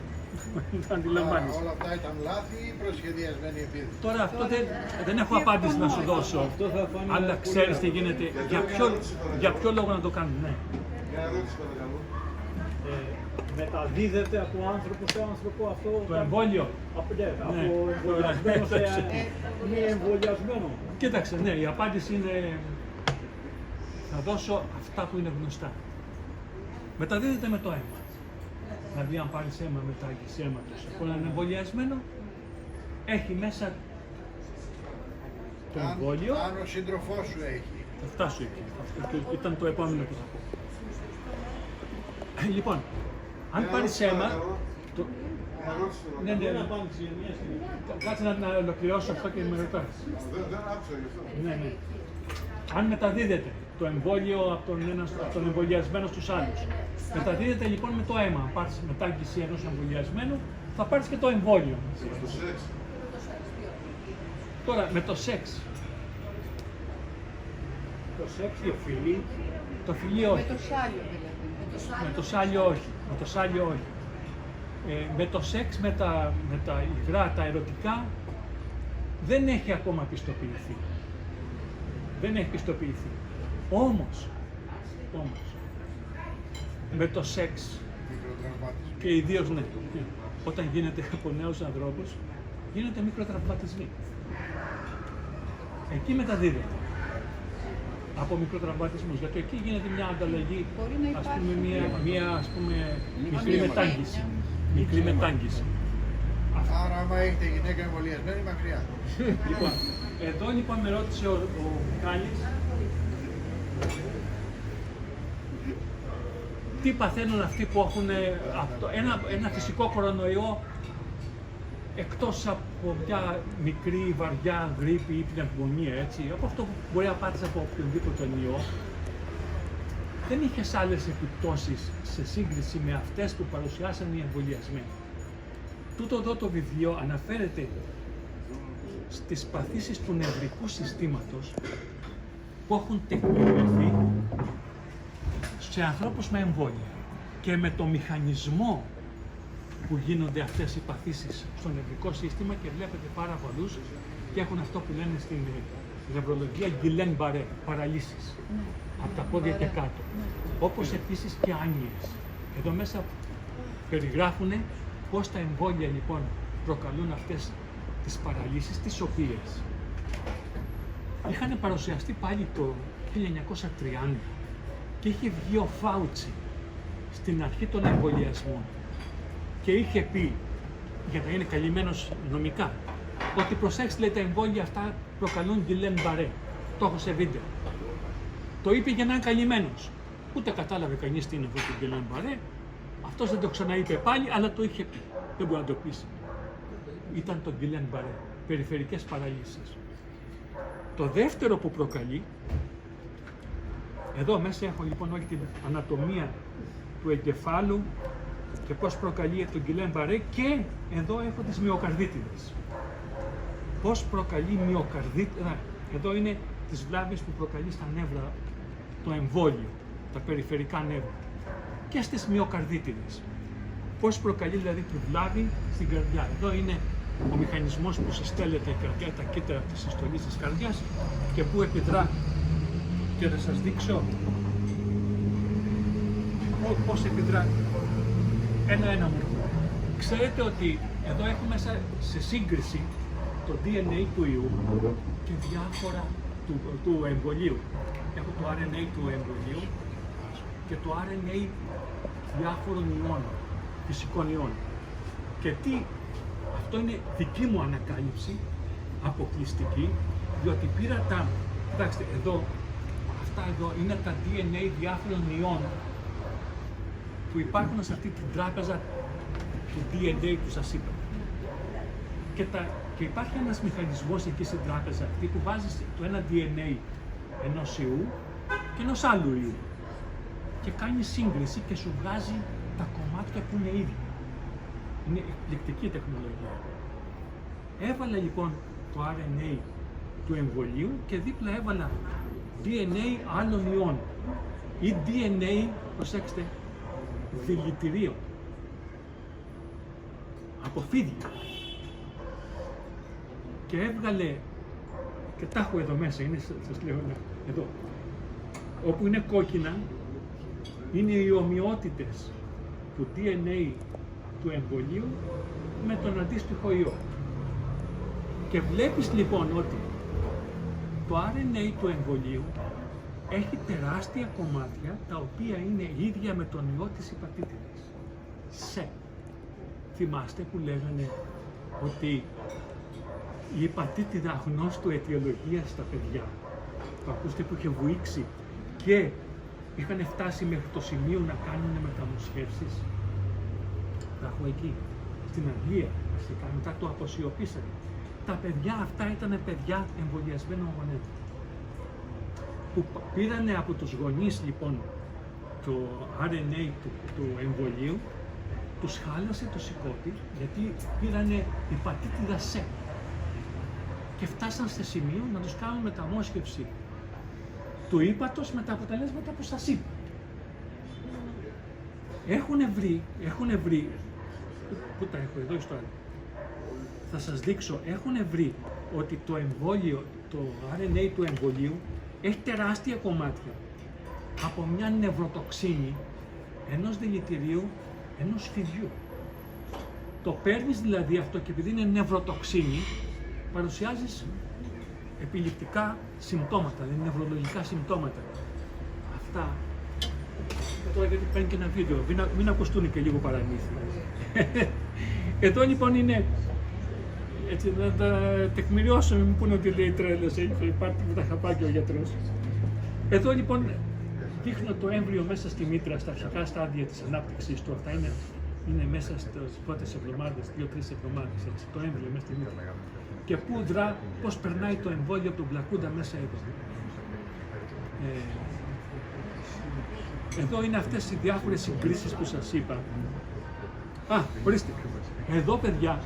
Το αντιλαμβάνεσαι. Όλα αυτά ήταν λάθη ή προσχεδιασμένη επίθεση? Τώρα αυτό δεν έχω απάντηση να σου δώσω. Αυτό θα φανεί Αλλά πολύ ξέρεις τι γίνεται, για ποιο λόγο να το κάνουν, ναι. Μια ερώτηση παρακαλώ. μεταδίδεται από άνθρωπο σε άνθρωπο αυτό. Το εμβόλιο. Από Ναι. εμβολιασμένο σε μη εμβολιασμένο. Κοίταξε, ναι, η απάντηση είναι. Θα δώσω αυτά που είναι γνωστά. Μεταδίδεται με το αίμα. Δηλαδή, αν πάρεις αίμα μετάγγιση αίματος από έναν εμβολιασμένο, έχει μέσα το εμβόλιο. Αν ο σύντροφός σου έχει. Θα φτάσω εκεί. Αυτό ήταν το επόμενο που θα πω. Λοιπόν, αν πάρεις αίμα. Ναι, ναι, Μια απάντηση για μια στιγμή. κάτσε να ολοκληρώσω αυτό και με ρωτάς. Δεν άκουσα γι' αυτό. Ναι, ναι. Αν μεταδίδεται το εμβόλιο από τον εμβολιασμένο στους άλλους, μεταδίδεται λοιπόν με το αίμα. Αν πάρεις μετάγγιση ενός εμβολιασμένου, θα πάρεις και το εμβόλιο. Το σεξ. Τώρα, με το σεξ. Το σεξ, η φιλή. Το φιλί όχι. Με το σάλιο δηλαδή. Με το σάλιο όχι. Με το σάλιο όχι. Με το σεξ, με τα υγρά, τα ερωτικά, δεν έχει ακόμα πιστοποιηθεί. Δεν έχει πιστοποιηθεί. Όμως, με το σεξ, Μικροτραυματισμό. και ιδίως ναι, όταν γίνεται από νέους ανθρώπους, γίνονται μικροτραυματισμοί. Εκεί μεταδίδεται. Από μικροτραυματισμούς, γιατί εκεί γίνεται μια ανταλλαγή, Μπορεί να ας υπάρχει. πούμε, μια ας πούμε, μικρή Αμοιβή. μετάγγιση. Μικρή μετάγγιση. Άρα, άμα έχετε γυναίκα εμβολιασμένη, μακριά. Λοιπόν, εδώ λοιπόν με ρώτησε ο Κάλλης τι παθαίνουν αυτοί που έχουν ένα φυσικό κορονοϊό εκτός από μια μικρή βαριά γρίπη ή πνευμονία, έτσι, από αυτό που μπορεί να πάρεις από οποιονδήποτε ιό, δεν είχες άλλες επιπτώσεις σε σύγκριση με αυτές που παρουσιάσαν οι εμβολιασμένοι. Τούτο εδώ το βιβλίο αναφέρεται στις παθήσεις του νευρικού συστήματος που έχουν τεκμηριωθεί σε ανθρώπους με εμβόλια και με το μηχανισμό που γίνονται αυτές οι παθήσεις στο νευρικό σύστημα, και βλέπετε πάρα πολλούς και έχουν αυτό που λένε στην νευρολογία Guillain-Barré, παραλύσεις από τα πόδια και κάτω, όπως επίσης και άνοιες. Εδώ μέσα περιγράφουν πώς τα εμβόλια λοιπόν προκαλούν αυτές τις παραλύσεις, τις οποίες είχαν παρουσιαστεί πάλι το 1930 και είχε βγει ο Φάουτσι στην αρχή των εμβολιασμών και είχε πει, για να είναι καλυμμένος νομικά, ότι προσέξτε, λέει, τα εμβόλια αυτά προκαλούν Guillain-Barré. Το έχω σε βίντεο. Το είπε για να είναι καλυμμένος. Ούτε κατάλαβε κανείς τι είναι αυτό το Guillain-Barré. Αυτός δεν το ξαναείπε πάλι, αλλά το είχε πει. Δεν μπορεί να το πείσει. Ήταν το Guillain-Barré, περιφερικές παραλύσεις. Το δεύτερο που προκαλεί, εδώ μέσα έχω λοιπόν όλη την ανατομία του εγκεφάλου και πώς προκαλεί το Guillain-Barré, και εδώ έχω τις μυοκαρδίτιδες. Πώς προκαλεί μυοκαρδίτιδα, εδώ είναι τις βλάβες που προκαλεί στα νεύρα το εμβόλιο, τα περιφερικά νεύρα, και στις μυοκαρδίτιδες. Πώς προκαλεί δηλαδή τη βλάβη στην καρδιά. Εδώ είναι ο μηχανισμός που συστέλλεται η καρδιά, τα κύτταρα της συστολής της καρδιάς και που επιδρά. Και θα σας δείξω πώς επιδρά ένα-ένα μου. Ξέρετε ότι Εδώ έχουμε σε σύγκριση το DNA του ιού και διάφορα του εμβολίου. Έχω το RNA του εμβολίου και το RNA διάφορων ιών, φυσικών ιών. Και αυτό είναι δική μου ανακάλυψη, αποκλειστική, διότι πήρα κοιτάξτε, αυτά εδώ είναι τα DNA διάφορων ιών που υπάρχουν σε αυτή την τράπεζα του DNA που σας είπα. Και υπάρχει ένας μηχανισμός εκεί στην τράπεζα αυτή που βάζεις το ένα DNA ενός ιού και ενός άλλου ιού και κάνει σύγκριση και σου βγάζει τα κομμάτια που είναι ίδια. Είναι εκπληκτική τεχνολογία. Έβαλα λοιπόν το RNA του εμβολίου και δίπλα έβαλα DNA άλλων ιών ή DNA, προσέξτε, δηλητηρίων από φίδια. Και έβγαλε, και τα έχω εδώ μέσα, σας λέω εδώ, όπου είναι κόκκινα, είναι οι ομοιότητες του DNA του εμβολίου με τον αντίστοιχο ιό. Και βλέπεις λοιπόν ότι το RNA του εμβολίου έχει τεράστια κομμάτια τα οποία είναι ίδια με τον ιό της υπατήτηδας. Θυμάστε που λέγανε ότι η υπατήτηδα γνώστου αιτιολογία στα παιδιά, το ακούστε, που είχε βουήξει και είχαν φτάσει μέχρι το σημείο να κάνουν μεταμοσχεύσεις. Τα έχω εκεί, στην Αγγλία, μετά το αποσιωπήσανε. Τα παιδιά αυτά ήταν παιδιά εμβολιασμένων γονέων. Που πήρανε από τους γονείς λοιπόν το RNA του εμβολίου, τους χάλασε το σηκώτη, γιατί πήρανε υπατήτηδα C. Και φτάσαν σε σημείο να τους κάνουν μεταμόσχευση του ύπατος με τα αποτελέσματα που σας είπα. Έχουν βρει, πού τα έχω εδώ στο άλλο, θα σας δείξω, έχουν βρει ότι το εμβόλιο, το RNA του εμβολίου έχει τεράστια κομμάτια από μια νευροτοξίνη ενός δηλητηρίου, ενός φιδιού. Το παίρνεις δηλαδή αυτό και επειδή είναι νευροτοξίνη, παρουσιάζεις επιληπτικά συμπτώματα, δηλαδή νευρολογικά συμπτώματα. Αυτά, τώρα γιατί παίρνει και ένα βίντεο, μην ακουστούν και λίγο παραμύθια. Εδώ λοιπόν είναι, έτσι να τα τεκμηριώσω, μην πούνε ότι λέει τρέλος, υπάρχει με τα χαπάκια ο γιατρός. Εδώ λοιπόν δείχνω το έμβριο μέσα στη μήτρα, στα αρχικά στάδια της ανάπτυξης του. Αυτά είναι μέσα στις πρώτες εβδομάδες, 2-3 εβδομάδες, έτσι, το έμβριο μέσα στη μήτρα. Και πού δρά, πώς περνάει το εμβόλιο από τον πλακούντα μέσα εδώ. Εδώ είναι αυτές οι διάφορες συγκρίσεις που σας είπα. Ορίστε, εδώ παιδιά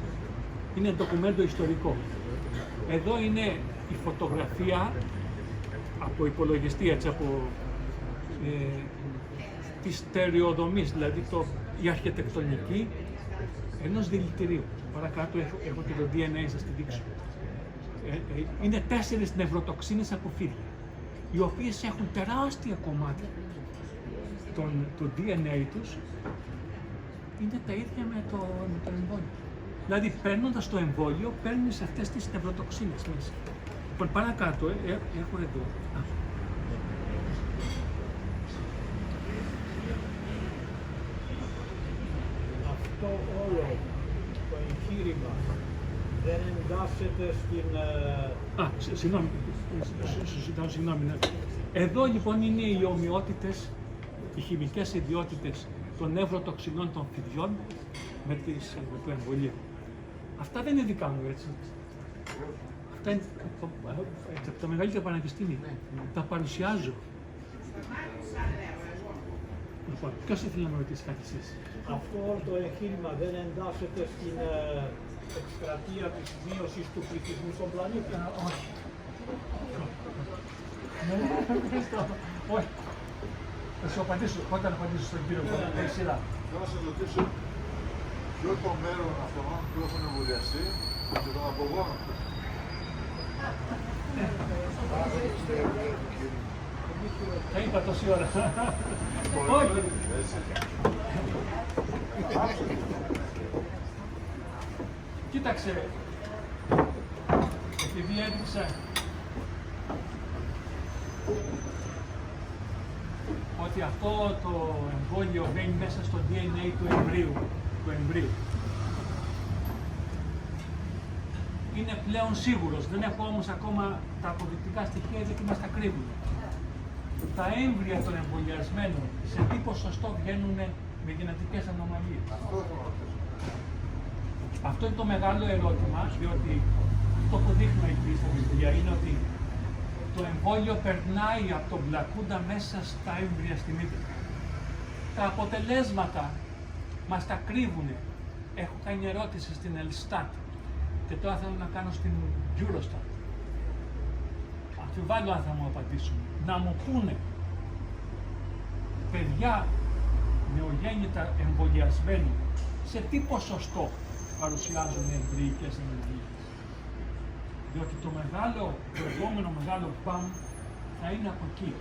είναι ντοκουμέντο ιστορικό. Εδώ είναι η φωτογραφία από υπολογιστή, έτσι, από της στερεοδομής, δηλαδή η αρχιτεκτονική ενός δηλητηρίου. Παρακάτω έχω και το DNA, σας τη δείξω. Είναι 4 νευροτοξίνες από φίδια, οι οποίες έχουν τεράστια κομμάτια. Το DNA τους είναι τα ίδια με το εμβόλιο. Δηλαδή, παίρνοντας το εμβόλιο, παίρνεις αυτές τις νευροτοξίνες μέσα. Λοιπόν, παρακάτω, έχω εδώ. Αυτό όλο το εγχείρημα δεν εντάσσεται στην... Συγγνώμη. Εδώ λοιπόν είναι οι ομοιότητες, οι χημικές ιδιότητες των νευροτοξινών των φιδιών με το εμβολίο. Αυτά δεν είναι δικά μου, έτσι. Αυτά είναι από τα μεγαλύτερα πανεπιστήμια. Τα παρουσιάζω. Λοιπόν, ποιος ήθελε να με ρωτήσει κάτι εσείς? Αυτό όλο το εγχείρημα δεν εντάσσεται στην εκστρατεία της μείωσης του πληθυσμού στον πλανήτη? Όχι. Όχι. Θα σου απαντήσω, όταν απαντήσω στον κύριο Κόλλα, η σειρά. Θέλω να σας ρωτήσω ποιο το μέρος αυτών που έχουν εμβολιαστεί και των απογόνων τους. Τα είπα τόση ώρα. Όχι. Κοίταξε, επειδή έδειξα ότι αυτό το εμβόλιο μπαίνει μέσα στο DNA του εμβρίου. Είναι πλέον σίγουρος, δεν έχω όμως ακόμα τα αποδεικτικά στοιχεία γιατί μας τα κρύβουν. Τα έμβρια των εμβολιασμένων σε τι ποσοστό βγαίνουν με γενετικές ανομαλίες. Αυτό είναι το μεγάλο ερώτημα, διότι αυτό που δείχνω εκεί στα βιβλία είναι ότι το εμβόλιο περνάει από τον πλακούντα μέσα στα έμβρια στη μύτη. Τα αποτελέσματα μας τα κρύβουνε. Έχω κάνει ερώτηση στην Ελστάτ και τώρα θέλω να κάνω στην Eurostat. Αμφιβάλλω αν θα μου απαντήσουν. Να μου πούνε παιδιά νεογέννητα εμβολιασμένοι σε τι ποσοστό παρουσιάζουν εμβρυϊκές ενεργείες. Διότι το επόμενο μεγάλο μπαμ θα είναι από εκεί.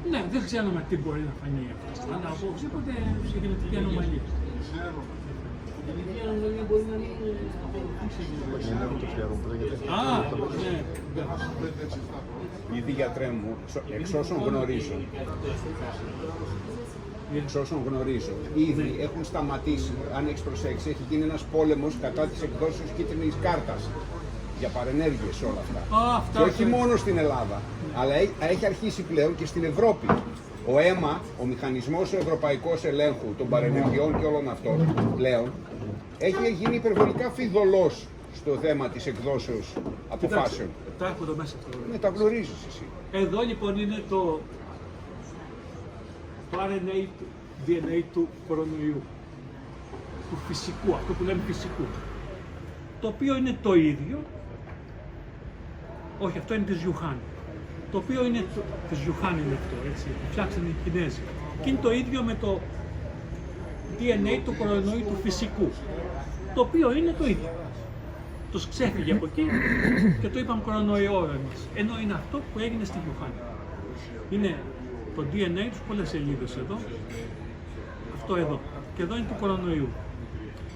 Ναι, δεν ξέρουμε τι μπορεί να φανεί αυτό, αλλά οπωσδήποτε σε γενετική ανομαλία. Ήδη γιατρέ μου, εξ όσων γνωρίζω, ήδη έχουν σταματήσει, αν έχεις προσέξει, έχει γίνει ένας πόλεμος κατά της εκδόσεως κίτρινης κάρτας για παρενέργειες όλα αυτά. Και όχι μόνο στην Ελλάδα, αλλά έχει αρχίσει πλέον και στην Ευρώπη. Ο αίμα, ο μηχανισμός ευρωπαϊκός ελέγχου των παρενεργειών και όλων αυτών πλέον, έχει γίνει υπερβολικά φιδωλός στο θέμα της εκδόσεως αποφάσεων. Τα έχω εδώ μέσα. Ναι, τα γνωρίζεις εσύ. Εδώ λοιπόν είναι το RNA, DNA του κορονοϊού. Του φυσικού, αυτό που λέμε φυσικού. Το οποίο είναι το ίδιο. Όχι, αυτό είναι της Γιουχάν. Το οποίο είναι της Γιουχάν είναι αυτό, έτσι. Το φτιάξανε οι Κινέζοι. Και είναι το ίδιο με το DNA του κορονοϊού του φυσικού. Το οποίο είναι το ίδιο. Τους ξέφυγε από εκεί και το είπαμε κορονοϊό εμείς. Ενώ είναι αυτό που έγινε στη Γιουχάν. Είναι το DNA τους, πολλές σελίδες εδώ. Αυτό εδώ. Και εδώ είναι του κορονοϊού.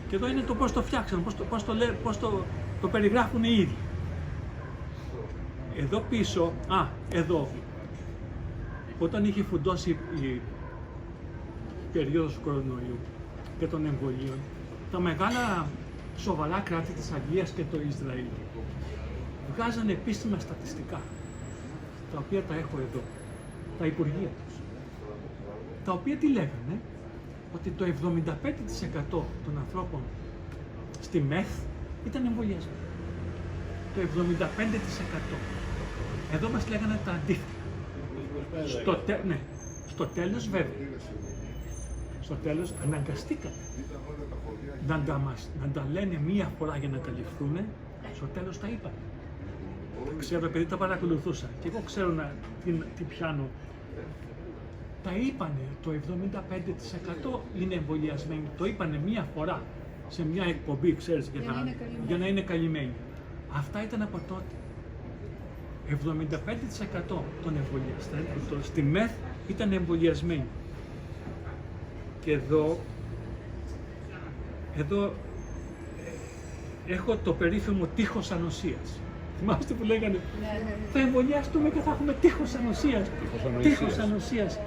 Και εδώ είναι το πώς το φτιάξαν, πώς το περιγράφουν οι ίδιοι. Εδώ πίσω, εδώ, όταν είχε φουντώσει η περίοδος του κορονοϊού και των εμβολίων, τα μεγάλα σοβαρά κράτη της Αγγλίας και το Ισραήλ βγάζανε επίσημα στατιστικά, τα οποία τα έχω εδώ, τα υπουργεία τους, τα οποία τι λέγανε, ότι το 75% των ανθρώπων στη ΜΕΘ ήταν εμβολιασμένοι. Το 75%. Εδώ μας λέγανε τα αντίθετα. Στο τέλος βέβαια. Στο τέλος αναγκαστήκαμε να τα λένε μία φορά για να καλυφθούν. Στο τέλος τα είπαν. Ξέρω επειδή τα παρακολουθούσα και εγώ ξέρω τι πιάνω. Τα είπανε, το 75% είναι εμβολιασμένοι. Το είπανε μία φορά σε μια εκπομπή, ξέρεις, για να είναι καλυμμένοι. Αυτά ήταν από τότε. 75% των εμβολιαστών στη ΜΕΘ ήταν εμβολιασμένοι. Και εδώ έχω το περίφημο τείχος ανοσίας. Θυμάστε που λέγανε, θα εμβολιαστούμε και θα έχουμε τείχος ανοσίας. Τείχος ανοσίας.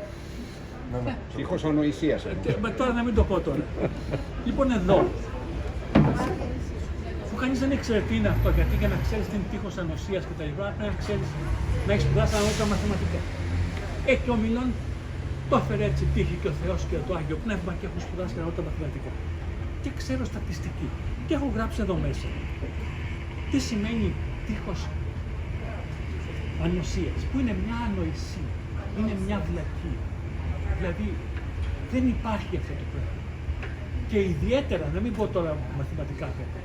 Τείχος ανοησίας. Τώρα να μην το πω τώρα. Λοιπόν εδώ, που κανείς δεν ήξερε τι είναι αυτό, γιατί για να ξέρεις τι είναι τείχος ανοσίας και τα λοιπά, πρέπει να ξέρεις, να έχεις σπουδάσει ανώτερα μαθηματικά. Και ο Μιλών το έφερε έτσι τύχη και ο Θεός και το Άγιο Πνεύμα και έχω σπουδάσει ανώτερα μαθηματικά. Και ξέρω στατιστική. Και έχω γράψει εδώ μέσα. Τι σημαίνει τείχος ανοσίας, που είναι μια ανοησία, είναι μια βλακεία. Δηλαδή δεν υπάρχει αυτό το πράγμα. Και ιδιαίτερα, να μην πω τώρα μαθηματικά βέβαια,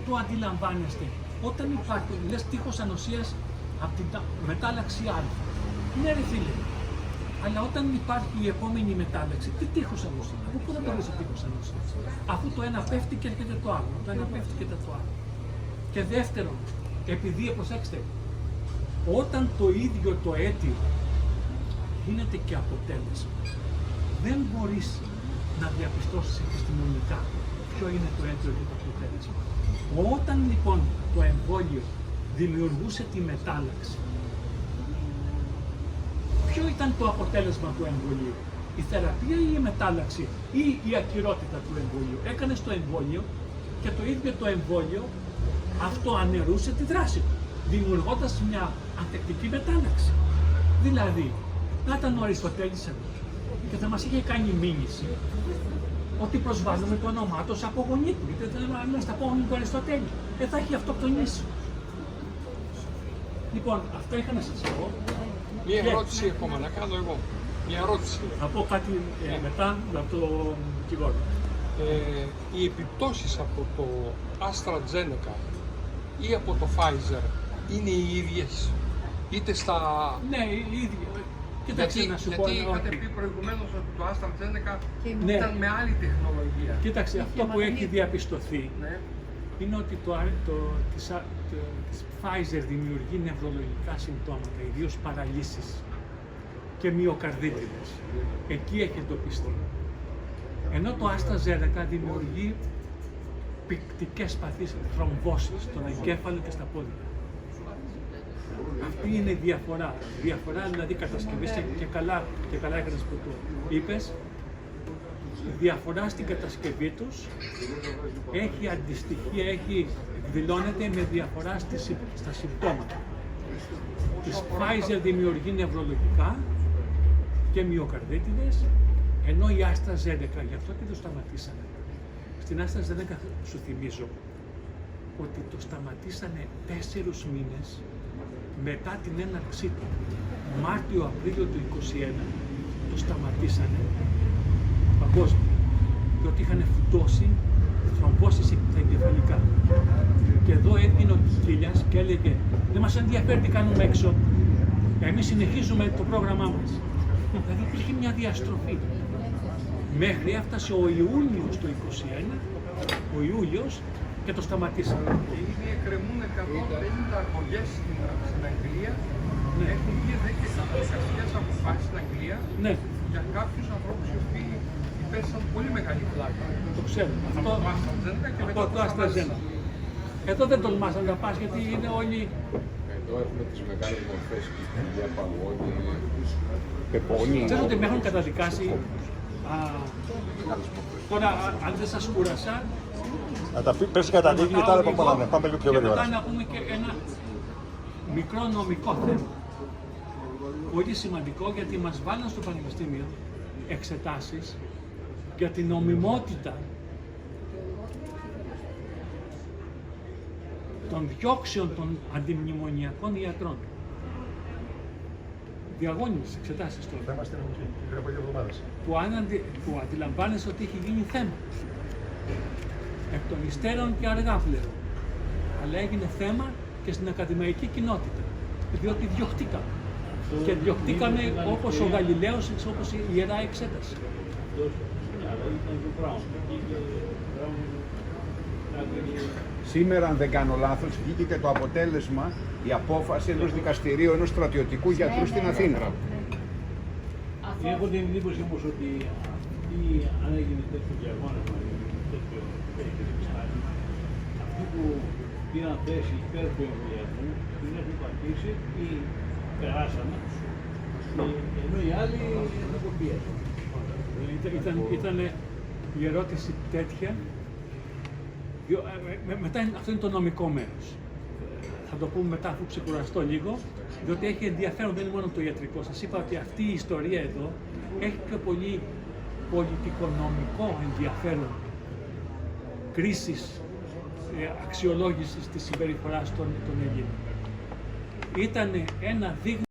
το αντιλαμβάνεστε όταν υπάρχει, λες τείχος ανοσίας από την μετάλλαξη α. Ναι ρε φίλε, αλλά όταν υπάρχει η επόμενη μετάλλαξη, τι τείχος ανοσίας, από πού θα το βρεις τείχος ανοσίας, αφού το ένα πέφτει και έρχεται το άλλο, το ένα πέφτει και το άλλο. Και δεύτερον, επειδή, προσέξτε, όταν το ίδιο το αίτιο γίνεται και αποτέλεσμα, δεν μπορείς να διαπιστώσεις επιστημονικά ποιο είναι το αίτιο και το αποτέλεσμα. Όταν λοιπόν το εμβόλιο δημιουργούσε τη μετάλλαξη, ποιο ήταν το αποτέλεσμα του εμβολίου? Η θεραπεία ή η μετάλλαξη ή η ακυρότητα του εμβολίου? Έκανες το εμβόλιο και το ίδιο το εμβόλιο αυτό αναιρούσε τη δράση του, δημιουργώντας μια ανθεκτική μετάλλαξη. Δηλαδή, να ήταν ο Αριστοτέλης εδώ και θα μας είχε κάνει μήνυση ότι προσβάλλουμε το όνομά του ως απογονή του, γιατί δεν είμαστε απόγονοι του Αριστοτέλη. Θα έχει αυτοκτονήσει. Λοιπόν, αυτά είχα να σας πω. Μία ερώτηση ακόμα να κάνω εγώ. Μια ερώτηση. Θα πω κάτι μετά από το δικηγόρο. Οι επιπτώσεις από το AstraZeneca ή από το Pfizer είναι οι ίδιες, είτε στα... Ναι, οι ίδιες. Κοίταξε να σου πω. Γιατί είχατε πει προηγουμένως ότι το AstraZeneca ναι, ήταν με άλλη τεχνολογία. Κοίταξε, αυτό που έχει διαπιστωθεί ναι, είναι ότι της Pfizer δημιουργεί νευρολογικά συμπτώματα, ιδίως παραλύσεις και μυοκαρδίτιδες. Εκεί έχει εντοπιστεί. Ενώ το AstraZeneca δημιουργεί πυκτικές παθήσεις, θρομβώσεις στον εγκέφαλο και στα πόδια. Αυτή είναι η διαφορά. Διαφορά δηλαδή κατασκευής και καλά έκανες που το είπες. Η διαφορά στην κατασκευή τους έχει αντιστοιχεία, εκδηλώνεται με διαφορά στα συμπτώματα. Της Pfizer δημιουργεί νευρολογικά και μυοκαρδίτιδες, ενώ η AstraZeneca, γι' αυτό και το σταματήσανε. Στην AstraZeneca σου θυμίζω ότι το σταματήσανε 4 μήνες μετά την έναρξή του. Μάρτιο-Απρίλιο του 2021 το σταματήσανε παγκόσμια, διότι είχαν φουντώσει θρομβώσεις στα εγκεφαλικά. Και εδώ έβγαινε ο Κίλιας και έλεγε δεν μας ενδιαφέρει τι κάνουμε έξω, εμείς συνεχίζουμε το πρόγραμμά μας. Δηλαδή υπήρχε μια διαστροφή. Μέχρι έφτασε ο Ιούνιος του 2021, και το σταματήσαμε. Και ήδη εκκρεμούν 150 αγωγές στην Αγγλία. Ναι. Έχουν βγει εδώ και δικαστικές αποφάσεις στην Αγγλία, ναι, για κάποιους ανθρώπους οι οποίοι υπέστησαν πολύ μεγάλη πλάκα. Το ξέρω. Αυτό το AstraZeneca και μετά το AstraZeneca. Εδώ δεν τολμάς να πας γιατί είναι όλοι... Εδώ έχουμε τις μεγάλες μορφές για παγόνι, πεπόνι. Ξέρεις ότι με έχουν καταδικάσει. Τώρα, αν δεν σας κούρασα... Να τα πες καταδίκη και τα άλλα πάμε λίγο πιο γρήγορα. Και μετά να πούμε και ένα μικρό νομικό θέμα. Πολύ σημαντικό γιατί μας βάλαν στο πανεπιστήμιο εξετάσεις για την νομιμότητα των διώξεων των αντιμνημονιακών ιατρών. Διαγώνιες εξετάσεις τώρα. Θα είμαστε πριν από 2 εβδομάδες. Που αντιλαμβάνεσαι ότι έχει γίνει θέμα. Εκ των υστέρων και αργά πλέον. Αλλά έγινε θέμα και στην ακαδημαϊκή κοινότητα. Διότι διωχτήκαμε. Και διωχτήκαμε όπως ο Γαλιλαίος, όπως η Ιερά Εξέταση. Σήμερα, αν δεν κάνω λάθος, βγήκε και το αποτέλεσμα, η απόφαση ενός δικαστηρίου, ενός στρατιωτικού γιατρού στην Αθήνα. Έχω την εντύπωση όμως ότι αν έγινε τέτοιο διαγώνισμα, τέτοιο περίπτωση, αυτοί που πήραν θέση υπέρ του εμβολιασμού την έχουν πατήσει ή περάσανε, ενώ οι άλλοι δεν το πίεσαν. Ήταν η ερώτηση τέτοια. Μετά αυτό είναι το νομικό μέρος. Θα το πούμε μετά αφού ξεκουραστώ λίγο, διότι έχει ενδιαφέρον, δεν είναι μόνο το ιατρικό. Σας είπα ότι αυτή η ιστορία εδώ έχει πιο πολύ πολιτικονομικό ενδιαφέρον κρίσης αξιολόγησης της συμπεριφοράς των Ελλήνων. Ήταν ένα δείγμα